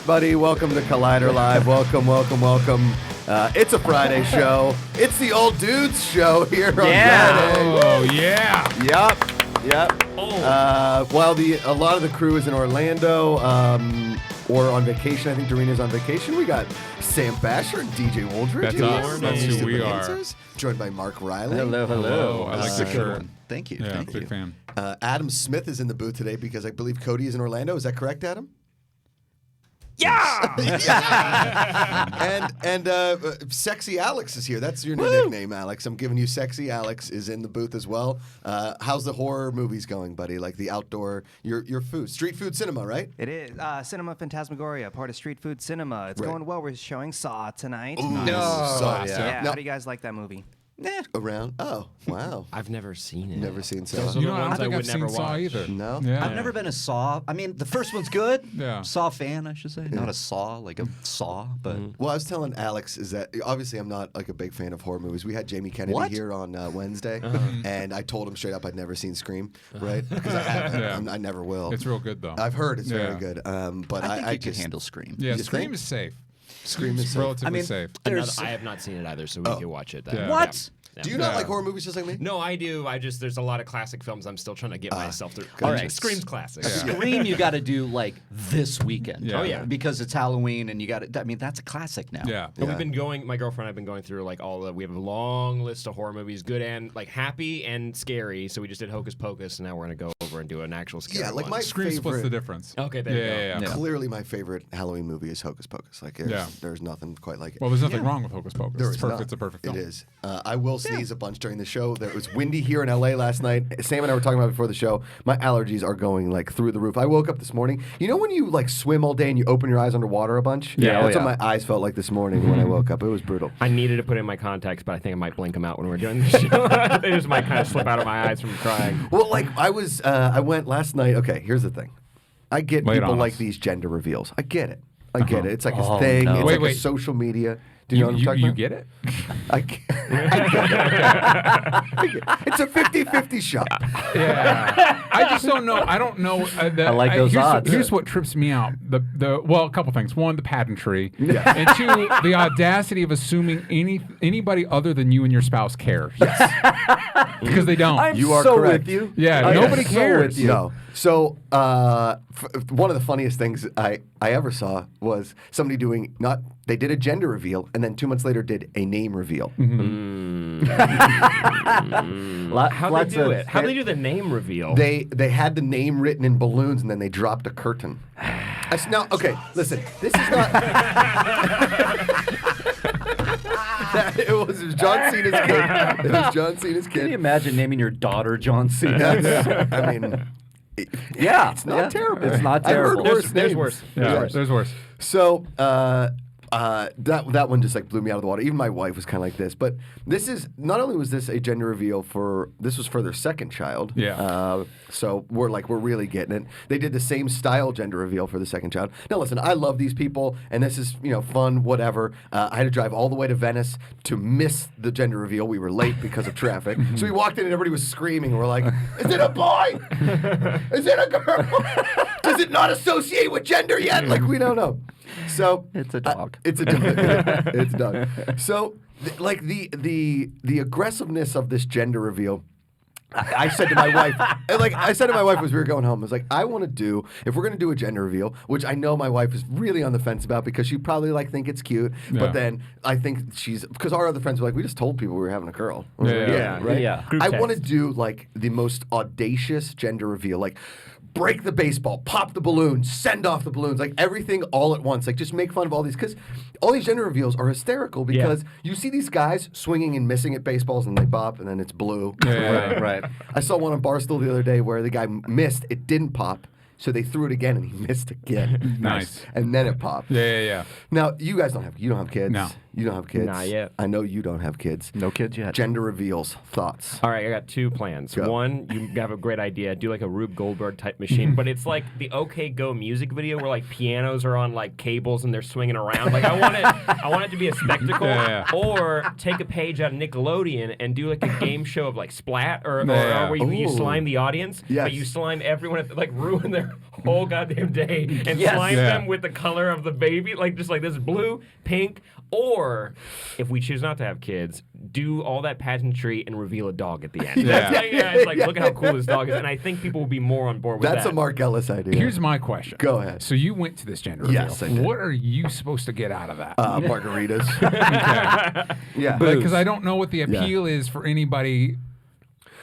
buddy? Welcome to Collider Live. Welcome. It's a Friday show. It's the old dudes show here on Friday. Oh, yeah. Yep. Oh. While a lot of the crew is in Orlando or on vacation, I think Doreena's on vacation, we got Sam Basher and DJ Woldridge. That's us. That's who we are. Joined by Mark Riley. Hello. I like the shirt. Thank you. Yeah, Thank big you. fan. Adam Smith is in the booth today because I believe Cody is in Orlando. Is that correct, Adam? Yeah! And Sexy Alex is here. That's your new nickname, Alex. I'm giving you Sexy Alex is in the booth as well. How's the horror movies going, buddy? Like the outdoor, your food, street food cinema, right? It is. Cinema Phantasmagoria, part of Street Food Cinema. It's going well. We're showing Saw tonight. Ooh, Nice. Saw, Yeah, Now, how do you guys like that movie? around? Oh, wow. I've never seen it. Never seen Saw. Those are You the know, I don't ones I think would I've seen never Saw watch. either. No? Yeah. I've never been a Saw. I mean, the first one's good. Yeah. Saw fan, I should say. Not a Saw, like a Saw, but Well, I was telling Alex is that obviously I'm not like a big fan of horror movies. We had Jamie Kennedy What? here on Wednesday, and I told him straight up I'd never seen Scream, right? Because I haven't. Yeah. I never will. It's real good, though. I've heard it's Yeah. very good, but I think I you can just handle Scream. Yeah, You Scream think? is safe. Scream is safe. relatively I mean, safe. there's I have not seen it either, so we can watch it. Yeah. What? Yeah. Do you not Yeah. like horror movies just like me? No, I do. There's a lot of classic films I'm still trying to get myself through. All right. Scream's classic. Yeah. Scream, you got to do like this weekend. Yeah. Oh, yeah. Because it's Halloween, and you got to. I mean, that's a classic now. Yeah. But we've been going. My girlfriend and I've been going through like we have a long list of horror movies, good and like happy and scary. So we just did Hocus Pocus, and now we're gonna go over and do an actual scary Yeah, like one. my Scream splits favorite- the difference. Okay, there you go. Yeah. Yeah. Clearly, my favorite Halloween movie is Hocus Pocus. Like, there's nothing quite like it. Well, there's nothing wrong with Hocus Pocus. There It's is perfect. not. It's a perfect film. It is. I will sneeze a bunch during the show. It was windy here in LA last night. Sam and I were talking about it before the show. My allergies are going like through the roof. I woke up this morning. You know when you like swim all day and you open your eyes underwater a bunch? Yeah. That's what my eyes felt like this morning when I woke up. It was brutal. I needed to put in my contacts, but I think I might blink them out when we're doing the show. They just might kind of slip out of my eyes from crying. Well, like I went last night. Okay, here's the thing. I get Lay it people on like us. these gender reveals. I get it. I get it. It's like Oh, a thing. no. It's Wait, like a wait. social media. Do you know what I'm talking You about? get it? I get it. It's a 50-50 shot. Yeah. I just don't know. I don't know. I like those odds. Here's what trips me out. Well, a couple things. One, the pageantry. Yeah. And two, the audacity of assuming anybody other than you and your spouse cares. Yes. Because they don't. I'm You are so correct. with you. Yeah, I am nobody so cares. with you. No. So one of the funniest things I ever saw was somebody doing they did a gender reveal and then 2 months later did a name reveal. How'd they do it? How'd they do the name reveal? They had the name written in balloons and then they dropped a curtain. Now, okay, listen. This is not. It was John Cena's kid. It was John Cena's Can you kid. imagine naming your daughter John Cena? That's, I mean, Yeah, it's not terrible. It's not I've heard terrible. worse There's names. worse. Yeah, there's worse. So that one just like blew me out of the water. Even my wife was kind of like this. But this is not only was this a gender reveal this was for their second child. Yeah. So we're really getting it. They did the same style gender reveal for the second child. Now listen, I love these people, and this is fun, whatever. I had to drive all the way to Venice to miss the gender reveal. We were late because of traffic. So we walked in and everybody was screaming. We're like, "Is it a boy? Is it a girl? Does it not associate with gender yet? Like we don't know." So It's a dog. It's a dog. It's a dog. So, like the aggressiveness of this gender reveal. I said to my wife, as we were going home, I was like, I want to do, if we're going to do a gender reveal, which I know my wife is really on the fence about because she probably think it's cute, Yeah. but then I think because our other friends were like, we just told people we were having a girl. I was like, Yeah. right? Yeah. Group I text. want to do the most audacious gender reveal, like break the baseball, pop the balloons, send off the balloons, like everything all at once. Like just make fun of all these, because all these gender reveals are hysterical because you see these guys swinging and missing at baseballs and they pop and then it's blue. Yeah. Right. I saw one on Barstool the other day where the guy missed, it didn't pop. So they threw it again and he missed again. Nice. And then it popped. Yeah. Now, you guys don't have kids. No. You don't have kids. Not yet. I know you don't have kids. No kids yet. Gender reveals, thoughts. All right, I got two plans. Go. One, you have a great idea. Do like a Rube Goldberg type machine, but it's like the OK Go music video where like pianos are on like cables and they're swinging around. Like I want it to be a spectacle. Yeah. Or take a page out of Nickelodeon and do like a game show of like Splat or Yeah. where you Ooh. slime the audience, Yes. but you slime everyone at like ruin their whole goddamn day and Yes. slime Yeah. them with the color of the baby, like just like this blue, pink, or if we choose not to have kids, do all that pageantry and reveal a dog at the end. Yeah. It's like look at how cool this dog is, and I think people will be more on board with That's that. a Mark Ellis idea. Here's my question. Go ahead. So you went to this gender reveal. Yes, I did. What are you supposed to get out of that? Margaritas. Okay. Yeah. Because I don't know what the appeal is for anybody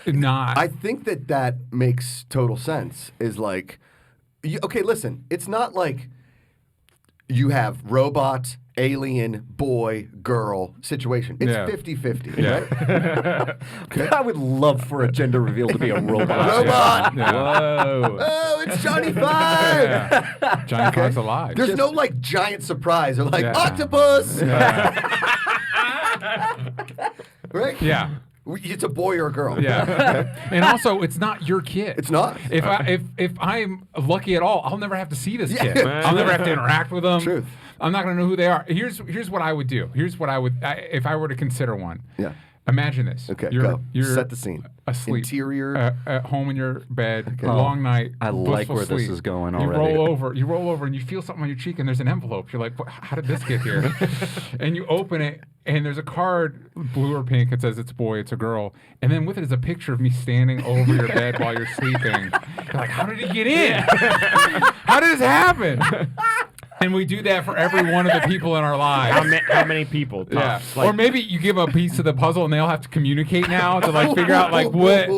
not. I think that makes total sense. Is like, okay, listen, it's not like you have robot, alien, boy, girl situation. It's Yeah. 50-50, Yeah. right? Okay. I would love for a gender reveal to be a robot. Robot! Yeah. Whoa. Oh, it's Johnny Five! Yeah. Johnny Five's alive. There's no like giant surprise or like Yeah. octopus, right? Yeah. It's a boy or a girl. Yeah. And also, it's not your kid. It's not. If I'm lucky at all, I'll never have to see this Yeah. kid. I'll never have to interact with them. Truth. I'm not going to know who they are. Here's what I would do. Here's what if I were to consider one. Yeah. Imagine this. Okay, You're Set the scene. asleep. Interior. At home in your bed, long night. I like blissful where this sleep. is going You already. roll over, and you feel something on your cheek, and there's an envelope. You're like, how did this get here? And you open it, and there's a card, blue or pink. It says it's a boy, it's a girl, and then with it is a picture of me standing over your bed while you're sleeping. You're like, how did he get in? How did this happen? And we do that for every one of the people in our lives. How many people? Yeah. Tops? Like, Or maybe you give a piece of the puzzle and they all have to communicate now to like figure out like what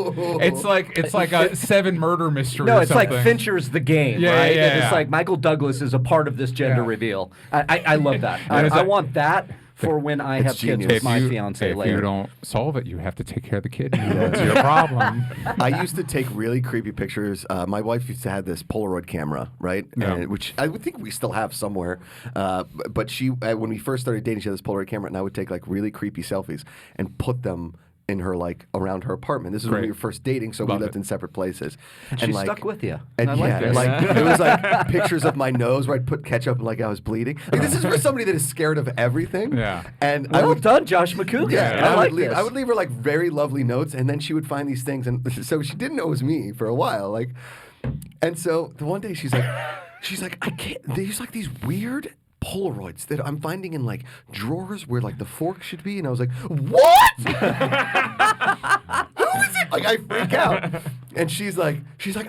it's like a 7 murder mystery. No, or it's like something. Fincher's The Game, Yeah, right? yeah, And it's yeah. like Michael Douglas is a part of this gender Yeah. reveal. I love that. And it's I like- want that for when I have kids genius. with If my you, fiance if later. you don't solve it, you have to take care of the kid. That's your problem. I used to take really creepy pictures. My wife used to have this Polaroid camera, right? Yeah. Which I would think we still have somewhere. But she, when we first started dating, she had this Polaroid camera, and I would take like really creepy selfies and put them in her like around her apartment. This is when Great. we were first dating, so Love we lived it. in separate places. She like, stuck with you. And I like yeah, this. like it was like pictures of my nose where I'd put ketchup and like I was bleeding. Like, this is for somebody that is scared of everything. Yeah. And I Well would done, Josh McCougan. yeah, and I like would leave, this. I would leave her like very lovely notes, and then she would find these things, and so she didn't know it was me for a while. Like, and so the one day she's like, I can't. There's like these weird Polaroids that I'm finding in like drawers where like the fork should be, and I was like, what? Who is it? Like I freak out, and she's like,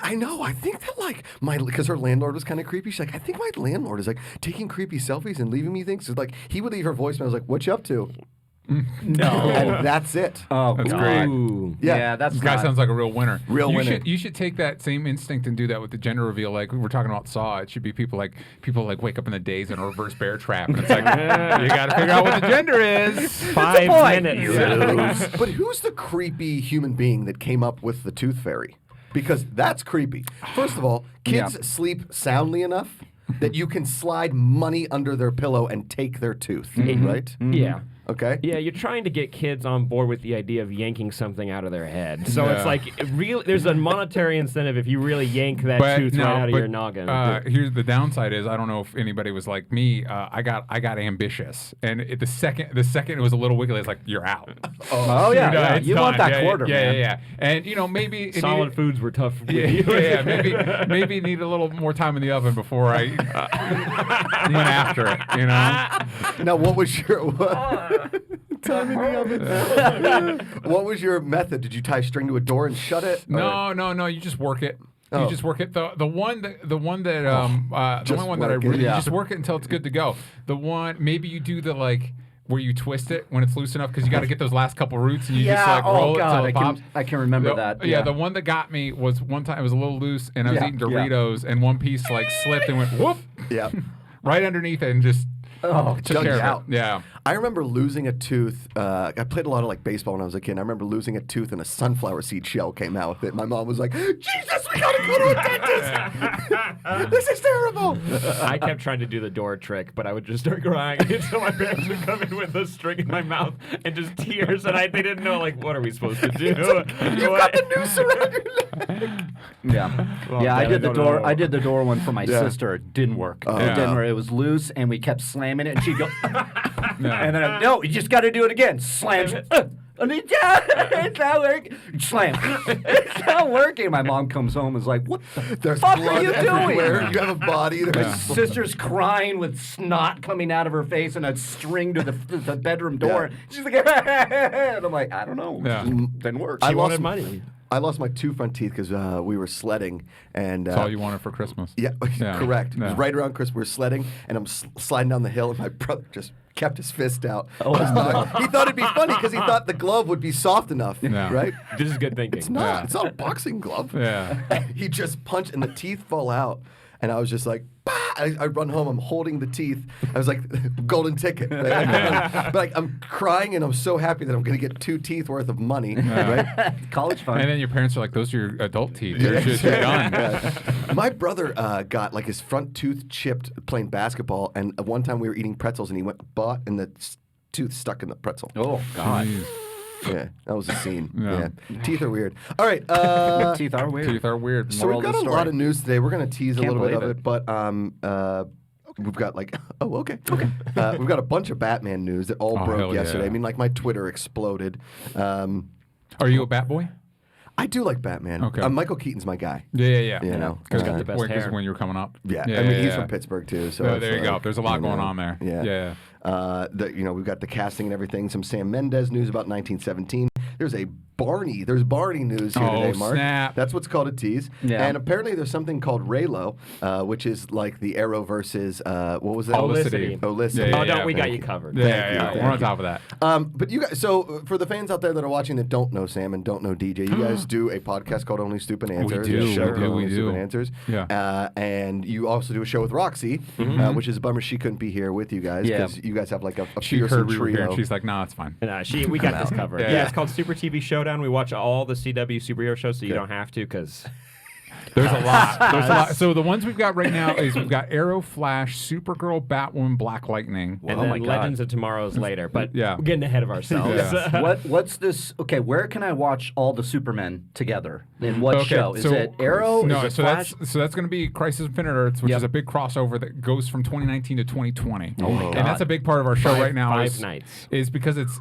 I know. I think that like because her landlord was kind of creepy. She's like, I think my landlord is like taking creepy selfies and leaving me things. So like he would leave her voicemail. I was like, what you up to? No. And that's it. Oh, That's God. great. Ooh. Yeah, that's This guy not- sounds like a real winner. Real you winner. You should take that same instinct and do that with the gender reveal. Like we were talking about Saw, it should be people like wake up in the days in a reverse bear trap, and it's like you got to figure out what the gender is. 5 boy. minutes. But who's the creepy human being that came up with the tooth fairy? Because that's creepy. First of all, kids Yeah. sleep soundly enough that you can slide money under their pillow and take their tooth, right? Yeah. Okay? Yeah, you're trying to get kids on board with the idea of yanking something out of their head. So Yeah. it's like there's a monetary incentive if you really yank that tooth right out of your noggin. Here's the downside: is I don't know if anybody was like me. I got ambitious, and the second it was a little wiggly, it's like you're out. Oh, yeah. yeah. it's You want done. that quarter, yeah, man. Yeah. And maybe it Solid needed- foods were tough for Yeah, you. maybe need a little more time in the oven before I went after it. You know. Now, what was your time in the oven? What was your method? Did you tie string to a door and shut it? Or- No. You just work it. Oh. You just work it. The one that the only one that I work it. really you Yeah. just work it until it's good to go. The one maybe you do the like where you twist it when it's loose enough because you got to get those last couple roots and you just like roll it till it pops. I can remember The- that. Yeah, the one that got me was one time it was a little loose and I was Yeah, eating yeah. Doritos and one piece like slipped and went whoop Yeah. right underneath it and just took dug care you of out. it. Yeah. I remember losing a tooth. I played a lot of like baseball when I was a kid. And I remember losing a tooth and a sunflower seed shell came out with it. My mom was like, Jesus, we gotta go to a dentist. This is terrible. I kept trying to do the door trick, but I would just start crying until my parents would come in with a string in my mouth and just tears, and they didn't know like what are we supposed to do. You've got the noose around your neck. Yeah. Well, yeah, I Dad, did the don't door. know. I did the door one for my Yeah. sister. It didn't work. Oh, It didn't no. work. It was loose, and we kept slamming it, and she'd go, and then no, you just got to do it again. Slams. It's not working. Slam. It's not working. My mom comes home and is like, what the There's fuck blood are you everywhere. doing? You have a body. There's My sister's crying with snot coming out of her face and a string to the bedroom door. Yeah. She's like, and I'm like, I don't know. Yeah. Didn't work. I She lost wanted money. I lost my 2 front teeth because we were sledding, and That's all you wanted for Christmas. yeah, Yeah. correct. It was Yeah. right around Christmas. We were sledding, and I'm sliding down the hill, and my brother just kept his fist out. Oh. He thought it'd be funny because he thought the glove would be soft enough, Yeah. right? This is good thinking. It's not. Yeah. It's not a boxing glove. Yeah. He just punched, and the teeth fall out, and I was just like, bah! I run home. I'm holding the teeth. I was like, golden ticket. Right? But like, I'm crying, and I'm so happy that I'm going to get 2 teeth worth of money. Right? College fund. And then your parents are like, "Those are your adult teeth. You're done." Yeah. My brother got like his front tooth chipped playing basketball, and one time we were eating pretzels, and he bought, and the tooth stuck in the pretzel. Oh, God. Jeez. Yeah, that was a scene. Yeah. Yeah. Teeth are weird. All right. Teeth are weird. Teeth are weird. So Moral we've of got the a story. lot of news today. We're going to tease a Can't little bit of believe it, but we've got like we've got a bunch of Batman news that all Oh, broke hell yesterday. yeah. I mean, like my Twitter exploded. Are you a bat boy? I do like Batman. Okay. Michael Keaton's my guy. Yeah. You know, Because got the best hair. when you were coming up. Yeah, I mean he's yeah. from Pittsburgh too. So Oh, it's there you go. like, There's a lot you going know, on there. Yeah. We've got the casting and everything. Some Sam Mendes news about 1917. There's Barney news here Oh, today, Mark. snap. That's what's called a tease. Yeah. And apparently there's something called Reylo, which is like the Arrow versus what was that? Olicity. Olicity. Yeah, Oh, yeah, don't we got thank you you. covered. Yeah. you, We're on thank top of that. But you guys, so for the fans out there that are watching that don't know Sam and don't know DJ, you guys do a podcast called Only Stupid Answers. do, a show we called do, Only we Stupid do. Answers. Yeah. And you also do a show with Roxy, which is a bummer she couldn't be here with you guys Yeah. because you guys have like a She fearsome heard we were here, trio. and she's like, "No, it's fine." We got this covered. Yeah. Yeah, it's called Super TV Showdown. We watch all the CW superhero shows, so you don't have to, because There's a lot. There's a lot. So the ones we've got right now is we've got Arrow, Flash, Supergirl, Batwoman, Black Lightning. and Oh then my God. Legends of Tomorrow's later. But Yeah. we're getting ahead of ourselves. Yeah. What's this? Okay, where can I watch all the Supermen together? In what show? Is so- it Arrow? No, is it so Flash? that's going to be Crisis Infinite Earths, which Yep. is a big crossover that goes from 2019 to 2020. Oh my And God. that's a big part of our show right now. five is, nights. is because it's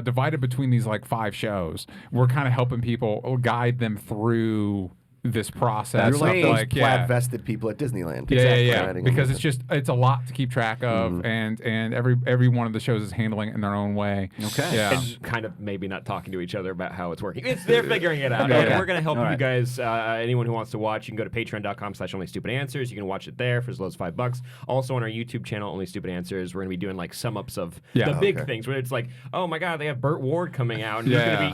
divided between these like 5 shows. We're kind of helping people guide them through this process. You're like of, those like, plaid-vested people at Disneyland. Yeah. Right, Because it's a lot to keep track of, and every one of the shows is handling it in their own way. Okay. Yeah. And kind of maybe not talking to each other about how it's working. They're figuring it out. Yeah, And yeah. we're going to help All you right. guys. Anyone who wants to watch, you can go to patreon.com/onlystupidanswers. You can watch it there for as low as $5. Also on our YouTube channel, Only Stupid Answers, we're going to be doing like sum-ups of Yeah. the big Okay. things where it's like, oh my God, they have Burt Ward coming out. And Yeah.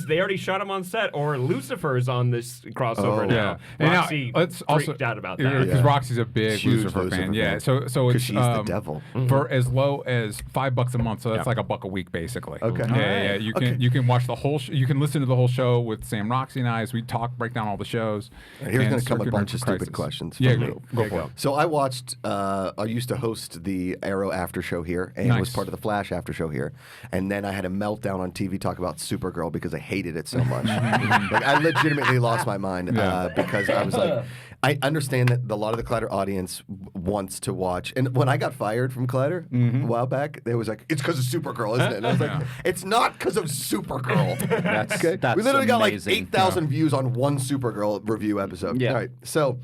they already shot him on set, or Lucifer's on this crossover Oh. now. Yeah. And now, Roxy let's also freaked out about because that. Yeah. Roxy's a big Huge Lucifer Lucifer fan. Yeah, fan. so 'Cause it's she's the devil. for as low as $5 a month. So that's Yeah. like $1 a week, basically. Okay. Yeah. You can Okay. you can watch the whole. You can listen to the whole show with Sam, Roxy, and I as we break down all the shows. Here's and going to come a circuit bunch of Crisis. stupid questions. Yeah, from go, you. go for it. So I watched. I used to host the Arrow after show here, and Nice. was part of the Flash after show here. And then I had a meltdown on TV talk about Supergirl because I hated it so much. Like I legitimately lost my mind Yeah. because I was like, I understand that a lot of the Collider audience wants to watch. And when I got fired from Collider a while back, they was like, "It's because of Supergirl, isn't it?" And I was like, Yeah. "It's not because of Supergirl." That's Okay, that's we literally got like amazing. 8,000 views on one Supergirl review episode. Yeah. All right, so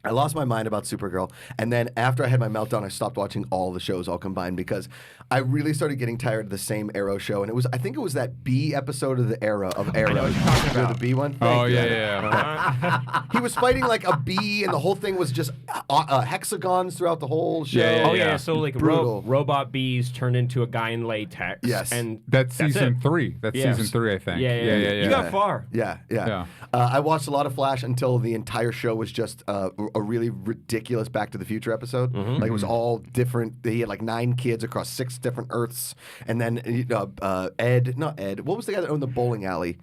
I lost my mind about Supergirl, and then after I had my meltdown, I stopped watching all the shows all combined because I really started getting tired of the same Arrow show, and I think it was that B episode of the Arrow. know what you're talking You know, about. the B one. Oh Thank you. yeah. He was fighting like a bee, and the whole thing was just hexagons throughout the whole show. Yeah, Oh yeah, so like Brutal. robot bees turned into a guy in latex. Yes. and That's season it. 3. That's Yes. season 3, I think. Yeah. You got far. Yeah. Yeah. I watched a lot of Flash until the entire show was just a really ridiculous Back to the Future episode. Mm-hmm. Like it was all different. He had like 9 kids across 6 different Earths, and then not Ed. What was the guy that owned the bowling alley?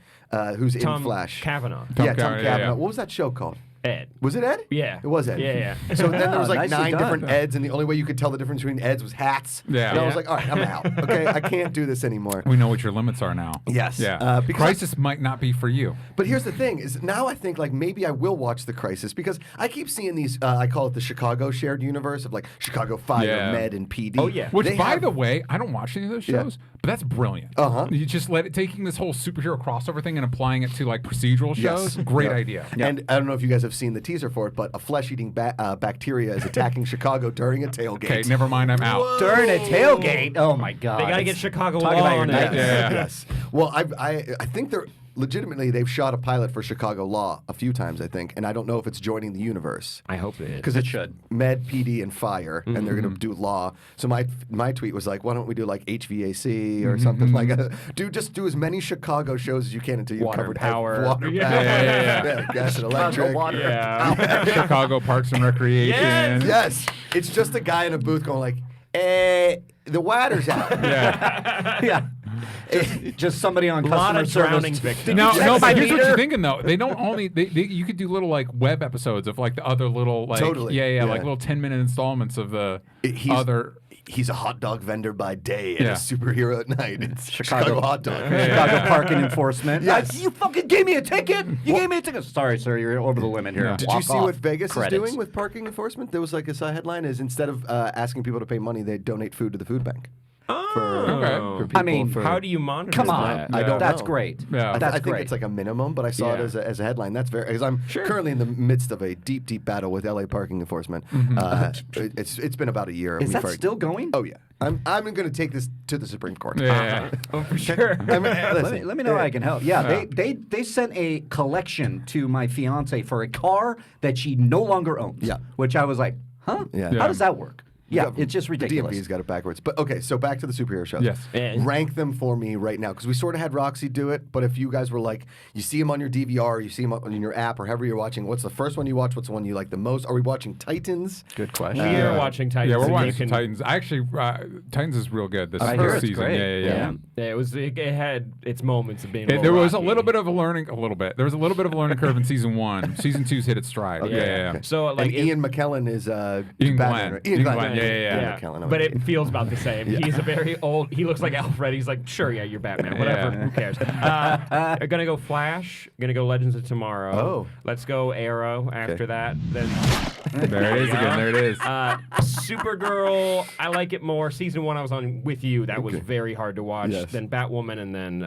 Who's Tom in Flash? Cavanaugh. Tom Tom Cavanaugh, Cavanaugh. yeah. What was that show called? Ed. Was it Ed? Yeah. It was Ed. Yeah. So then there was like Nicely 9 done. different Eds, and the only way you could tell the difference between Eds was hats. Yeah. And I was Yeah. like, all right, I'm out. Okay, I can't do this anymore. We know what your limits are now. Yes. Yeah. Because Crisis might not be for you. But here's the thing: is now I think like maybe I will watch The Crisis because I keep seeing these. I call it the Chicago shared universe of like Chicago Fire, Yeah. Med, and PD. Oh, yeah. Which, They by have- the way, I don't watch any of those shows, but that's brilliant. Uh-huh. You just let it taking this whole superhero crossover thing and applying it to like procedural shows. Yes. Great Yep. idea. And I don't know if you guys have seen the teaser for it, but a flesh-eating bacteria is attacking Chicago during a tailgate. Okay, never mind. I'm out. During a tailgate. Oh my God. They got to get Chicago Talk law about your on it. nightmare. Yeah. Yes. Well, I think they're legitimately they've shot a pilot for Chicago Law a few times, I think, and I don't know if it's joining the universe. I hope it is. Because it should. Med, PD, and Fire, and they're going to do Law. So my tweet was like, why don't we do like HVAC or something like that? Just do as many Chicago shows as you can until you've Water covered power. water, Yeah. power, Yeah. gas and electric. water. Yeah. Chicago Parks and Recreation. Yes, it's just a guy in a booth going like, the water's out. Yeah. Yeah. Just somebody on A lot customer of service. drowning victims. No, check no, my but here's what meter? you're thinking though. They don't only you could do little like web episodes of like the other little like Totally. yeah, Yeah. like little 10-minute installments of the He's- other. He's a hot dog vendor by day and Yeah. a superhero at night. It's Chicago hot dog. Chicago parking enforcement. Yes. You fucking gave me a ticket. You gave me a ticket. Sorry, sir. You're over the limit here. Yeah. Did you Walk see off. what Vegas Credits. is doing with parking enforcement? There was like a side headline is instead of asking people to pay money, they donate food to the food bank. Okay. For people I mean, for, How do you monitor Come on. that? I don't That's know. great. Yeah. I That's think great. it's like a minimum, but I saw it Yeah. as a headline. That's very because I'm currently in the midst of a deep battle with LA parking enforcement. It's been about a year. of Is me that fighting. still going? Oh yeah, I'm going to take this to the Supreme Court. Yeah. Oh, for sure. I mean, listen, Let me know how I can help. Yeah, they sent a collection to my fiance for a car that she no longer owns. Yeah. Which I was like, huh? Yeah. How does that work? Yeah, The it's just ridiculous. DMV's got it backwards. But okay, so back to the superhero shows. Yes. And- Rank them for me right now because we sort of had Roxy do it. But if you guys were like, you see them on your DVR, you see them on your app, or however you're watching, what's the first one you watch? What's the one you like the most? Are we watching Titans? Good question. We are watching Titans. Yeah, we're and you watching can- Titans. I actually, Titans is real good this I hear first it's season. great. Yeah. It had its moments of being. There was a rocky. little bit of a learning, There was a little bit of a learning curve in season 1. Season 2's hit its stride. Okay, Yeah. okay. So like and Ian McKellen is Ian Batman, Glenn. right? Ian Glenn. Glenn, yeah. Yeah, McKellen, but okay. it feels about the same. He's a very old. He looks like Alfred. He's like, sure, yeah, you're Batman. Whatever. Yeah. Who cares? Gonna go Flash. Gonna go Legends of Tomorrow. Oh. Let's go Arrow. After that, then There it is again. There it is. Supergirl. I like it more. Season 1, I was on with you. That was very hard to watch. Yes. Then Batwoman, and then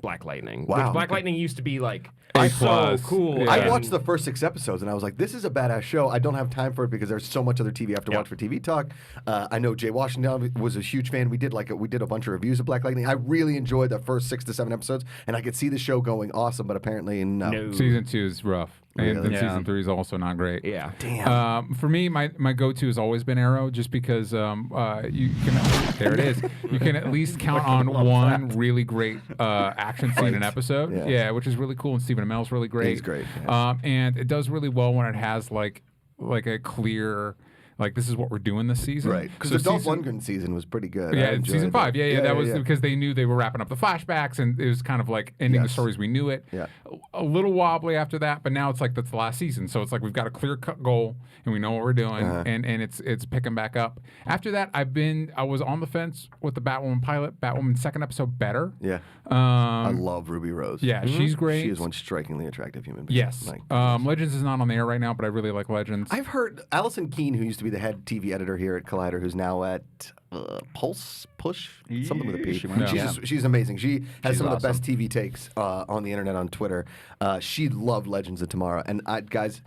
Black Lightning. Wow. Which Black Lightning used to be like A so plus. cool. Yeah. I and- watched the first 6 episodes and I was like, this is a badass show. I don't have time for it because there's so much other TV I have to watch for TV Talk. I know Jay Washington was a huge fan. We did a bunch of reviews of Black Lightning. I really enjoyed the first 6 to 7 episodes and I could see the show going awesome, but apparently no. No. Season 2 is rough. And Really? then Yeah. season 3 is also not great. Yeah. Damn. For me, my go-to has always been Arrow, just because you can. There it is. You can at least count on one really great action scene an episode. Yeah. Yeah, which is really cool. And Stephen Amell's really great. He's great, And it does really well when it has like a clear. Like, this is what we're doing this season. Right. Because So the Dolph season- Lundgren season was pretty good. I Yeah, enjoyed season it. 5. Yeah. That was yeah. because they knew they were wrapping up the flashbacks, and it was kind of like ending the Yes. stories we knew it. Yeah. A little wobbly after that, but now it's like that's the last season, so it's like we've got a clear cut goal, and we know what we're doing, and it's picking back up. After that, I was on the fence with the Batwoman pilot. Batwoman second episode better. Yeah. I Um, love Ruby Rose. yeah, she's great. She is one strikingly attractive human being. Yes. Like, Legends is not on the air right now, but I really like Legends. I've heard Allison Keene, who used to be the head TV editor here at Collider, who's now at Push, something with a P. she went- She's amazing. She has She's some of the awesome. best TV takes on the internet on Twitter. She loved Legends of Tomorrow, and guys,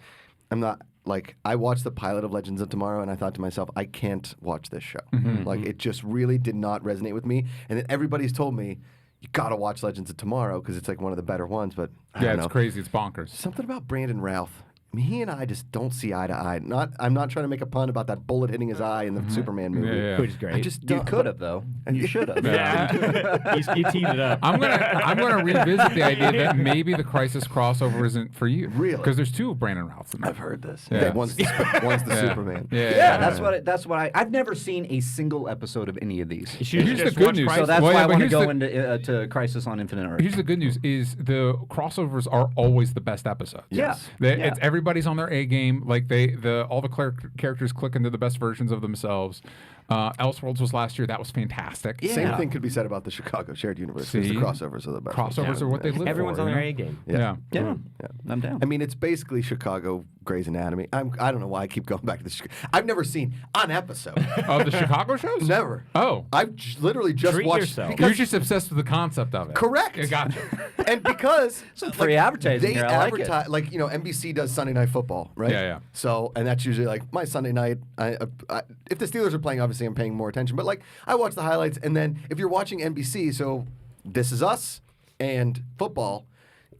I'm not. Like, I watched the pilot of Legends of Tomorrow, and I thought to myself, I can't watch this show. Like, it just really did not resonate with me. And then everybody's told me, you gotta watch Legends of Tomorrow because it's like one of the better ones. But I yeah, don't it's know. crazy. It's bonkers. Something about Brandon Routh. I mean, he and I just don't see eye to eye. I'm not trying to make a pun about that bullet hitting his eye in the Superman movie. Yeah. Which is great. I just You don't. could have though. You should have. Yeah. you teed it up. I'm gonna revisit the idea that maybe the Crisis crossover isn't for you. Really? Because there's 2 Brandon Rouths in there. I've heard this. Yeah. One's the Yeah. Superman. Yeah. That's what I've never seen a single episode of any of these. You should Here's the just good watch news. Crisis. So that's Well, why yeah, I but want to here's go the- into Crisis on Infinite Earth. Here's the good news: is the crossovers are always the best episodes. Yes. It's everybody's on their A game. Like all the characters click into the best versions of themselves. Elseworlds was last year. That was fantastic. Yeah. Same thing could be said about the Chicago shared universe. 'Cause the crossovers are the best. Crossovers are what they live Everyone's for. on you their know? A game. Yeah. I'm down. I mean, it's basically Chicago Grey's Anatomy. I don't know why I keep going back to this. I've never seen an episode. Oh, the Chicago shows? Never. Oh. I've literally just Treat watched. yourself. You're just obsessed with the concept of it. Correct. I gotcha. And because Some free advertising they here. I like it. advertise, like NBC does Sunday Night Football, right? Yeah. So, and that's usually like my Sunday night. If the Steelers are playing, obviously I'm paying more attention. But like I watch the highlights, and then if you're watching NBC, so This Is Us and football.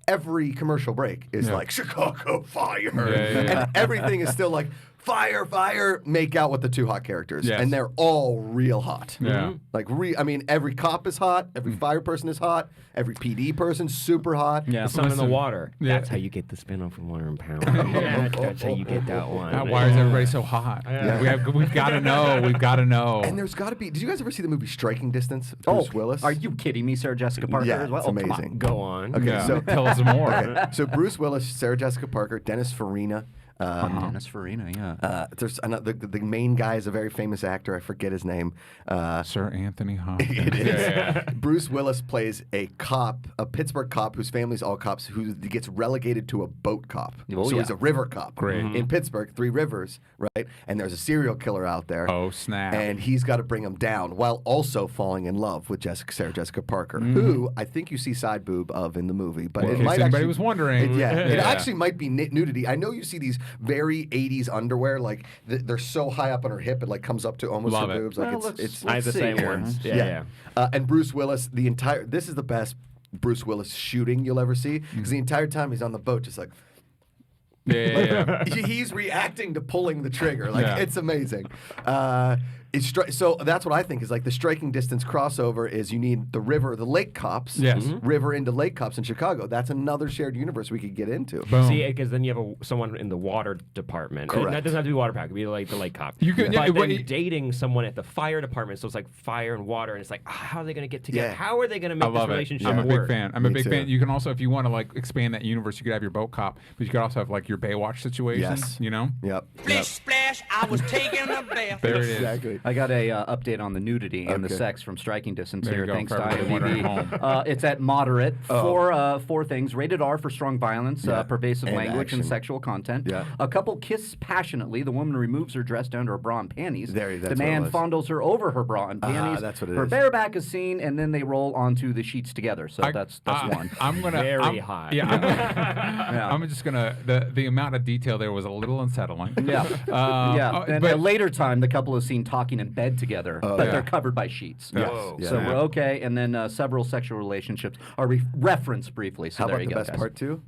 Every commercial break is like Chicago fire, and everything is still like fire, make out with the two hot characters, and they're all real hot. Yeah. Like I mean, every cop is hot, every fire person is hot, every PD person's super hot. Yeah. The sun in the water. Yeah. That's how you get the spin-off from Wonder and Pound. That's how you get that one. Why is everybody so hot? Yeah. We've got to know. We've got to know. And there's got to be. Did you guys ever see the movie Striking Distance? With Bruce Willis. Are you kidding me, Sarah Jessica Parker? Yeah, as well? it's Oh, come on. amazing. Go on. Okay, Yeah. so Tell us more. Okay, so Bruce Willis, Sarah Jessica Parker, Dennis Farina. Dennis Farina, yeah. There's another. The main guy is a very famous actor. I forget his name. Sir Anthony Hopkins. It is. Yeah. Bruce Willis plays a cop, a Pittsburgh cop whose family's all cops, who gets relegated to a boat cop. Oh, so yeah. he's a river cop. Great. In Pittsburgh, 3 rivers, right? And there's a serial killer out there. Oh, snap. And he's got to bring him down while also falling in love with Sarah Jessica Parker, who I think you see side boob of in the movie. But Well, it in case might anybody actually, was wondering. It Yeah. actually might be nudity. I know you see these very 80s underwear, like they're so high up on her hip, it like comes up to almost Love her it. boobs. Like Well, it's I have the see same here. ones. yeah. And Bruce Willis, this is the best Bruce Willis shooting you'll ever see, because the entire time he's on the boat, just like Yeah. he's reacting to pulling the trigger. Like Yeah. it's amazing. So that's what I think is like the striking distance crossover is you need the lake cops, Yes. river into lake cops in Chicago. That's another shared universe we could get into. Boom. See, because then you have someone in the water department. Correct. And that doesn't have to be water pack. It could be like the lake cop. You could- but yeah, then but- dating someone at the fire department, so it's like fire and water, and it's like, how are they going to get together? Yeah. How are they going to I make this love it. relationship I'm a work? big fan. I'm a Me big too. fan. You can also, if you want to like expand that universe, you could have your boat cop, but you could also have like your Baywatch situation. Yes. You know? Yep. Splish splash, I was taking a bath. There it is. Exactly. I got a update on the nudity and the Okay. sex from Striking Distance There you here. go, Thanks for to everybody wondering at IMDb. It's at moderate. Four things. Rated R for strong violence, Yeah. pervasive And language, and action. sexual content. Yeah. A couple kiss passionately. The woman removes her dress down to her bra and panties. That's the what it man was. fondles her over her bra and panties. that's what it her is. bare back is seen, and then they roll onto the sheets together. So that's one. I'm gonna Very hot. Yeah, I'm just gonna. The amount of detail there was a little unsettling. Yeah. Yeah. And but at a later time, the couple is seen talking in bed together, but yeah. they're covered by sheets. Yes. Whoa. Yeah. So we're okay. And then several sexual relationships are referenced briefly. So How there about you the go, best guys. part too?